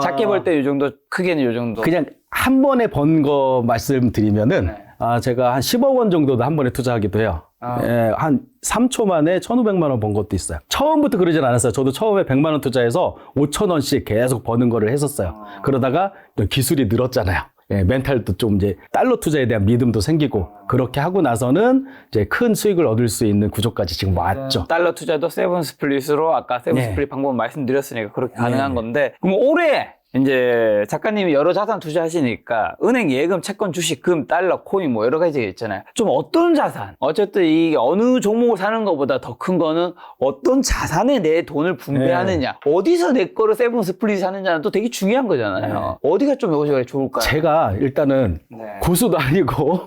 작게 벌 때 이 정도, 크게는 이 정도. 그냥 한 번에 번 거 말씀드리면은 제가 한 10억 원 정도도 한 번에 투자하기도 해요. 예, 한 3초 만에 1,500만 원 번 것도 있어요. 처음부터 그러진 않았어요. 저도 처음에 100만 원 투자해서 5천 원씩 계속 버는 거를 했었어요. 그러다가 기술이 늘었잖아요. 예, 멘탈도 좀 이제 달러 투자에 대한 믿음도 생기고 그렇게 하고 나서는 이제 큰 수익을 얻을 수 있는 구조까지 지금 왔죠. 달러 투자도 세븐 스플릿으로 아까 세븐 스플릿 방법 말씀드렸으니까 그렇게 가능한 건데 그럼 올해 이제 작가님이 여러 자산 투자하시니까 은행 예금, 채권, 주식, 금, 달러, 코인 뭐 여러 가지가 있잖아요. 좀 어떤 자산? 어쨌든 이게 어느 종목을 사는 것보다 더 큰 거는 어떤 자산에 내 돈을 분배하느냐. 어디서 내 거를 세븐 스플릿 하느냐는 또 되게 중요한 거잖아요. 어디가 좀 여기가 좋을까요? 제가 일단은 고수도 아니고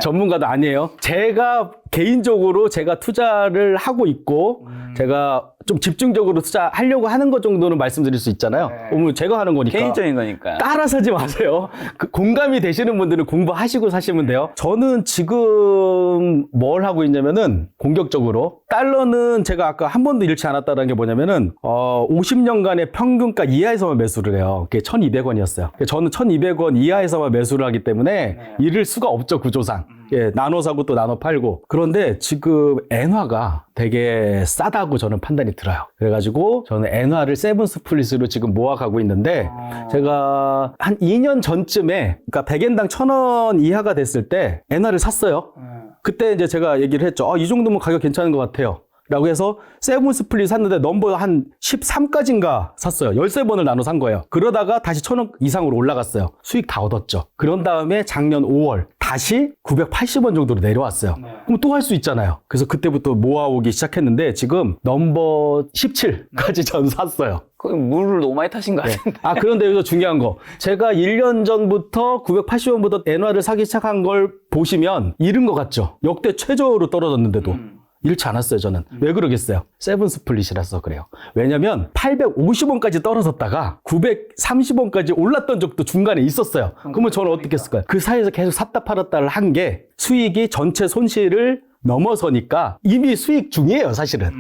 전문가도 아니에요. 제가 개인적으로 제가 투자를 하고 있고 제가 좀 집중적으로 투자하려고 하는 것 정도는 말씀드릴 수 있잖아요. 제가 하는 거니까. 개인적인 거니까. 따라 사지 마세요. 공감이 되시는 분들은 공부하시고 사시면 돼요. 저는 지금 뭘 하고 있냐면은 공격적으로 달러는 제가 아까 한 번도 잃지 않았다는 게 뭐냐면은 50년간의 평균가 이하에서만 매수를 해요. 그게 1,200원이었어요. 저는 1,200원 이하에서만 매수를 하기 때문에 잃을 수가 없죠, 구조상. 예, 나눠 사고 또 나눠 팔고. 그런데 지금 엔화가 되게 싸다고 저는 판단이 들어요. 그래가지고 저는 엔화를 세븐 스플릿으로 지금 모아가고 있는데 제가 한 2년 전쯤에 그러니까 100엔당 1,000원 이하가 됐을 때 엔화를 샀어요. 그때 이제 제가 얘기를 했죠. 이 정도면 가격 괜찮은 것 같아요. 라고 해서 세븐 스플릿 샀는데 넘버 한 13까지인가 샀어요. 13번을 나눠 산 거예요. 그러다가 다시 1,000원 이상으로 올라갔어요. 수익 다 얻었죠. 그런 다음에 작년 5월 다시 980원 정도로 내려왔어요. 그럼 또 할 수 있잖아요. 그래서 그때부터 모아오기 시작했는데 지금 넘버 17까지 전 샀어요. 거의 물을 너무 많이 타신 거 같은데. 그런데 여기서 중요한 거. 제가 1년 전부터 980원부터 엔화를 사기 시작한 걸 보시면 잃은 것 같죠? 역대 최저로 떨어졌는데도. 잃지 않았어요, 저는. 왜 그러겠어요? 세븐 스플릿이라서 그래요. 왜냐면 850원까지 떨어졌다가 930원까지 올랐던 적도 중간에 있었어요. 그러면 저는 어떻게 했을까요? 그 사이에서 계속 샀다 팔았다를 한 게 수익이 전체 손실을 넘어서니까 이미 수익 중이에요, 사실은.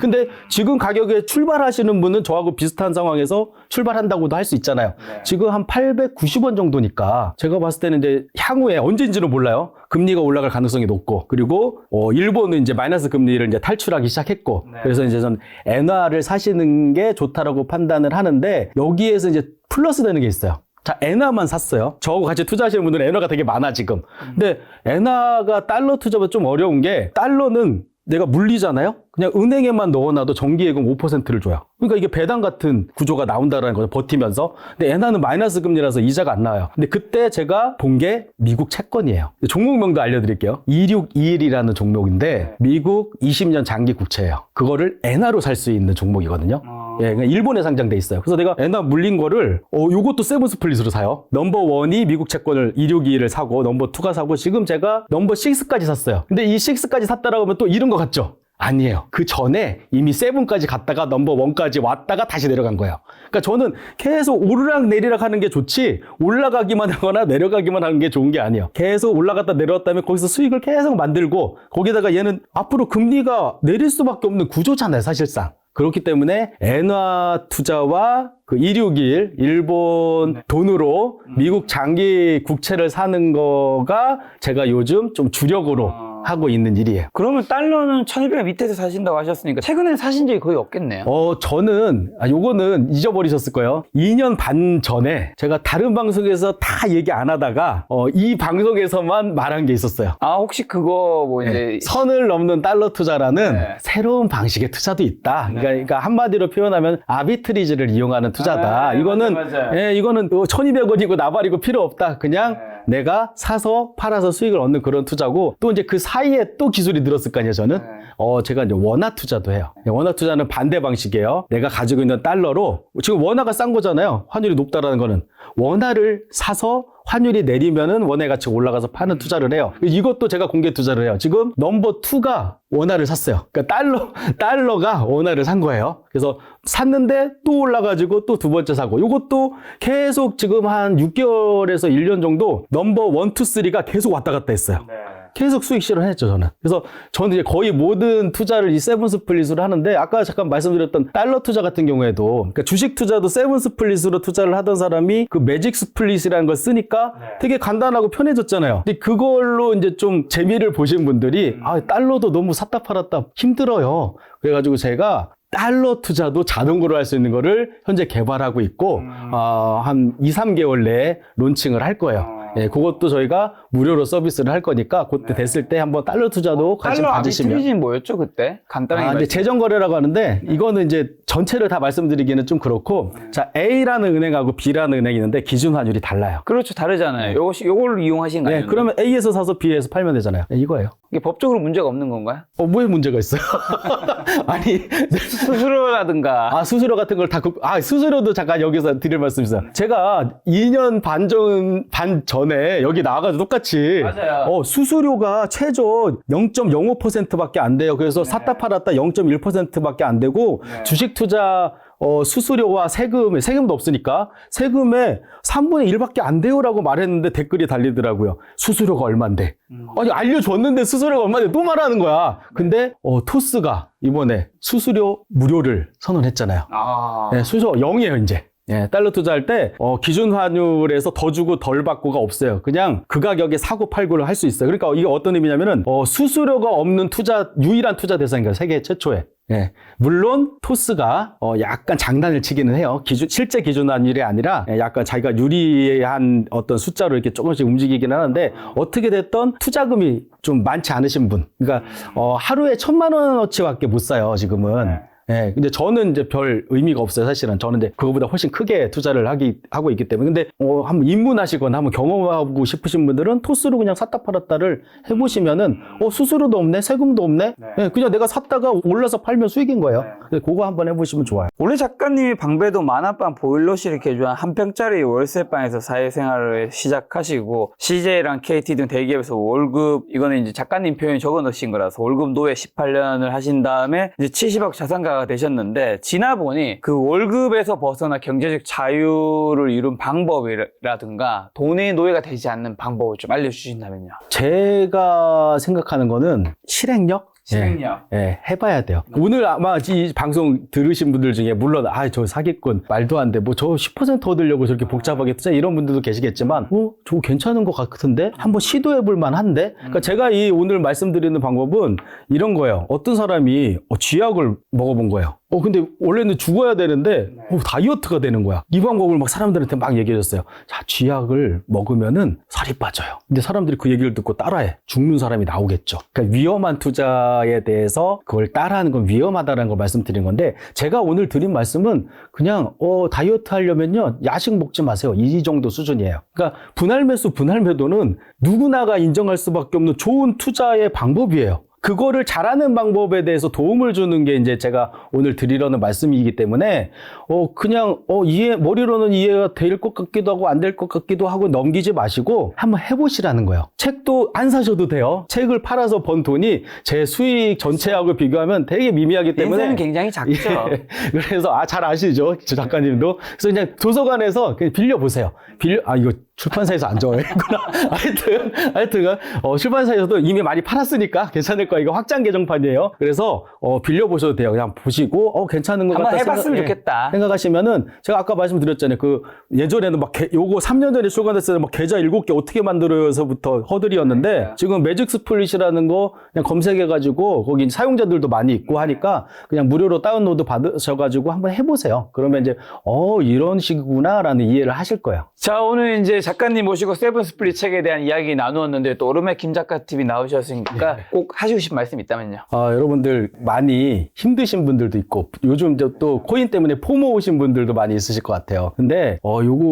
근데 지금 가격에 출발하시는 분은 저하고 비슷한 상황에서 출발한다고도 할 수 있잖아요. 지금 한 890원 정도니까 제가 봤을 때는 이제 향후에 언제인지는 몰라요. 금리가 올라갈 가능성이 높고 그리고 일본은 이제 마이너스 금리를 이제 탈출하기 시작했고 그래서 이제 전 엔화를 사시는 게 좋다라고 판단을 하는데 여기에서 이제 플러스 되는 게 있어요. 자, 엔화만 샀어요. 저하고 같이 투자하시는 분들은 엔화가 되게 많아, 지금. 근데 엔화가 달러 투자가 좀 어려운 게 달러는 내가 물리잖아요? 그냥 은행에만 넣어놔도 정기예금 5%를 줘요. 그러니까 이게 배당 같은 구조가 나온다는 거죠, 버티면서. 근데 엔화는 마이너스 금리라서 이자가 안 나와요. 근데 그때 제가 본 게 미국 채권이에요. 종목명도 알려드릴게요. 2621이라는 종목인데 미국 20년 장기 국채예요. 그거를 엔화로 살 수 있는 종목이거든요. 예, 그러니까 일본에 상장돼 있어요. 그래서 내가 엔화 물린 거를 요것도 세븐 스플릿으로 사요. 넘버 1이 미국 채권을 2621을 사고 넘버 2가 사고 지금 제가 넘버 6까지 샀어요. 근데 이 6까지 샀다라고 하면 또 잃은 것 같죠? 아니에요. 그 전에 이미 7까지 갔다가 넘버 1까지 왔다가 다시 내려간 거예요. 그러니까 저는 계속 오르락 내리락 하는 게 좋지 올라가기만 하거나 내려가기만 하는 게 좋은 게 아니에요. 계속 올라갔다 내려왔다면 거기서 수익을 계속 만들고 거기다가 얘는 앞으로 금리가 내릴 수밖에 없는 구조잖아요, 사실상. 그렇기 때문에 엔화 투자와 그 2621 일본 돈으로 미국 장기 국채를 사는 거가 제가 요즘 좀 주력으로 하고 있는 일이에요. 그러면 달러는 1200 밑에서 사신다고 하셨으니까 최근에 사신 적이 거의 없겠네요. 저는 요거는 잊어버리셨을 거예요. 2년 반 전에 제가 다른 방송에서 다 얘기 안 하다가 이 방송에서만 말한 게 있었어요. 아, 혹시 그거 뭐 이제 선을 넘는 달러 투자라는 네. 새로운 방식의 투자도 있다. 그러니까 한마디로 표현하면 아비트리지를 이용하는 투자다. 네, 이거는 맞아요. 예, 이거는 1,200원이고 나발이고 필요 없다. 그냥 내가 사서 팔아서 수익을 얻는 그런 투자고, 또 이제 그 사이에 또 기술이 늘었을 거 아니에요, 저는. 제가 이제 원화 투자도 해요. 원화 투자는 반대 방식이에요. 내가 가지고 있는 달러로, 지금 원화가 싼 거잖아요. 환율이 높다라는 거는. 원화를 사서 환율이 내리면은 원화의 가치가 올라가서 파는 투자를 해요. 이것도 제가 공개 투자를 해요. 지금 넘버 2가 원화를 샀어요. 그러니까 달러가 원화를 산 거예요. 그래서 샀는데 또 올라가지고 또 두 번째 사고. 이것도 계속 지금 한 6개월에서 1년 정도 넘버 1, 2, 3가 계속 왔다 갔다 했어요. 계속 수익 실현했죠, 저는. 그래서 저는 이제 거의 모든 투자를 이 세븐 스플릿으로 하는데, 아까 잠깐 말씀드렸던 달러 투자 같은 경우에도, 그러니까 주식 투자도 세븐 스플릿으로 투자를 하던 사람이 그 매직 스플릿이라는 걸 쓰니까 되게 간단하고 편해졌잖아요. 근데 그걸로 이제 좀 재미를 보신 분들이, 달러도 너무 샀다 팔았다 힘들어요. 그래가지고 제가 달러 투자도 자동으로 할 수 있는 거를 현재 개발하고 있고, 한 2, 3개월 내에 론칭을 할 거예요. 예, 그것도 저희가 무료로 서비스를 할 거니까 그때 됐을 때 한번 달러 투자도 관심 달러 가지시면. 아비트리지는 뭐였죠, 그때? 간단하게 이제 재정거래라고 하는데, 이거는 이제 전체를 다 말씀드리기는 좀 그렇고, 자, A라는 은행하고 B라는 은행이 있는데 기준 환율이 달라요. 그렇죠, 다르잖아요. 요걸로 이용하신 거 아니에요? 그러면 A에서 사서 B에서 팔면 되잖아요. 이거예요. 이게 법적으로 문제가 없는 건가요? 뭐에 문제가 있어요? 아니, 수수료라든가. 수수료 같은 걸 다, 수수료도 잠깐 여기서 드릴 말씀 있어요. 제가 2년 반 전에 여기 나와가지고 똑같이. 맞아요. 수수료가 최저 0.05%밖에 안 돼요. 그래서 샀다 팔았다 0.1%밖에 안 되고, 주식 투자, 수수료와 세금도 없으니까 세금의 3분의 1밖에 안 돼요라고 말했는데 댓글이 달리더라고요. 수수료가 얼만데. 아니, 알려줬는데 수수료가 얼만데 또 말하는 거야. 근데, 토스가 이번에 수수료 무료를 선언했잖아요. 수수료 0이에요, 이제. 달러 투자할 때 기준 환율에서 더 주고 덜 받고가 없어요. 그냥 그 가격에 사고 팔고를 할 수 있어요. 그러니까 이게 어떤 의미냐면은 수수료가 없는 유일한 투자 대상인가요? 세계 최초에. 물론 토스가 약간 장난을 치기는 해요. 실제 기준 환율이 아니라 약간 자기가 유리한 어떤 숫자로 이렇게 조금씩 움직이긴 하는데, 어떻게 됐던 투자금이 좀 많지 않으신 분, 그러니까 하루에 1,000만 원어치밖에 못 사요, 지금은. 근데 저는 이제 별 의미가 없어요, 사실은. 저는 이제 그거보다 훨씬 크게 투자를 하고 있기 때문에. 근데, 한번 입문하시거나 한번 경험하고 싶으신 분들은 토스로 그냥 샀다 팔았다를 해보시면은, 수수료도 없네, 세금도 없네. 그냥 내가 샀다가 올라서 팔면 수익인 거예요. 그래서 그거 한번 해보시면 좋아요. 원래 작가님이 방배동 만화방 보일러실 개조한 한 평짜리 월세방에서 사회생활을 시작하시고, CJ랑 KT 등 대기업에서 월급, 이거는 이제 작가님 표현이 적어 넣으신 거라서 월급 노예 18년을 하신 다음에 이제 70억 자산가가 되셨는데, 지나 보니 그 월급에서 벗어나 경제적 자유를 이룬 방법이라든가 돈의 노예가 되지 않는 방법을 좀 알려주신다면요. 제가 생각하는 거는 실행력? 실행력. 해봐야 돼요. 오늘 아마 이 방송 들으신 분들 중에, 물론, 저 사기꾼, 말도 안 돼. 저 10% 얻으려고 저렇게 복잡하게 투자, 이런 분들도 계시겠지만, 저거 괜찮은 것 같은데? 한번 시도해볼 만한데? 그러니까 제가 오늘 말씀드리는 방법은 이런 거예요. 어떤 사람이 쥐약을 먹어본 거예요. 근데 원래는 죽어야 되는데, 다이어트가 되는 거야. 이 방법을 막 사람들한테 막 얘기해줬어요. 자, 쥐약을 먹으면은 살이 빠져요. 근데 사람들이 그 얘기를 듣고 따라해. 죽는 사람이 나오겠죠. 그러니까 위험한 투자에 대해서 그걸 따라하는 건 위험하다는 걸 말씀드린 건데, 제가 오늘 드린 말씀은 그냥, 다이어트 하려면요, 야식 먹지 마세요. 이 정도 수준이에요. 그러니까 분할 매수, 분할 매도는 누구나가 인정할 수밖에 없는 좋은 투자의 방법이에요. 그거를 잘하는 방법에 대해서 도움을 주는 게 이제 제가 오늘 드리려는 말씀이기 때문에, 그냥, 머리로는 이해가 될 것 같기도 하고 안 될 것 같기도 하고 넘기지 마시고 한번 해보시라는 거예요. 책도 안 사셔도 돼요. 책을 팔아서 번 돈이 제 수익 전체하고 비교하면 되게 미미하기 때문에. 인생은 굉장히 작죠. 그래서, 잘 아시죠? 저 작가님도. 그래서 그냥 도서관에서 그냥 빌려보세요. 이거 출판사에서 안 좋아했구나. 하여튼, 출판사에서도 이미 많이 팔았으니까 괜찮을 거야. 이거 확장 개정판이에요. 그래서, 빌려보셔도 돼요. 그냥 보시고, 괜찮은 것 같다. 한번 해봤으면 좋겠다. 생각하시면은, 제가 아까 말씀드렸잖아요. 예전에는 막, 요거 3년 전에 출간됐을 때 막 계좌 7개 어떻게 만들어서부터 허들이었는데, 지금 매직 스플릿이라는 거 그냥 검색해가지고, 거기 사용자들도 많이 있고 하니까, 그냥 무료로 다운로드 받으셔가지고 한번 해보세요. 그러면 이제, 이런 식이구나라는 이해를 하실 거예요. 자, 오늘 이제 작가님 모시고 세븐 스플릿 책에 대한 이야기 나누었는데 또 오르메 김 작가 TV 나오셨으니까 꼭 하시고 싶은 말씀 있다면요. 여러분들 많이 힘드신 분들도 있고 요즘 또 코인 때문에 포모 오신 분들도 많이 있으실 것 같아요. 근데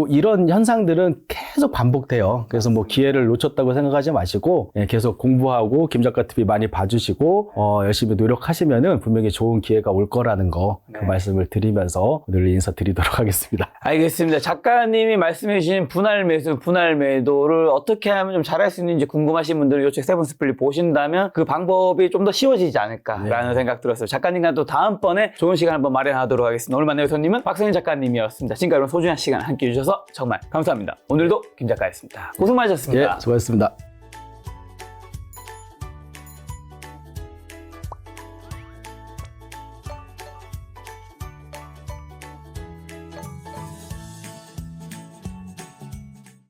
이런 현상들은 계속 반복돼요. 그래서 뭐 기회를 놓쳤다고 생각하지 마시고 계속 공부하고 김 작가 TV 많이 봐주시고 열심히 노력하시면은 분명히 좋은 기회가 올 거라는 거 그 말씀을 드리면서 오늘 인사드리도록 하겠습니다. 알겠습니다. 작가님이 말씀해 주신 분할 매수, 분할 매도를 어떻게 하면 좀 잘할 수 있는지 궁금하신 분들은 이 책 세븐 스플릿 보신다면 그 방법이 좀 더 쉬워지지 않을까라는 생각 들었어요. 작가님과 또 다음번에 좋은 시간 한번 마련하도록 하겠습니다. 오늘 만나요 손님은 박성인 작가님이었습니다. 지금까지 여러분 소중한 시간 함께 해주셔서 정말 감사합니다. 오늘도 김 작가였습니다. 고생 많으셨습니다. 수고하셨습니다.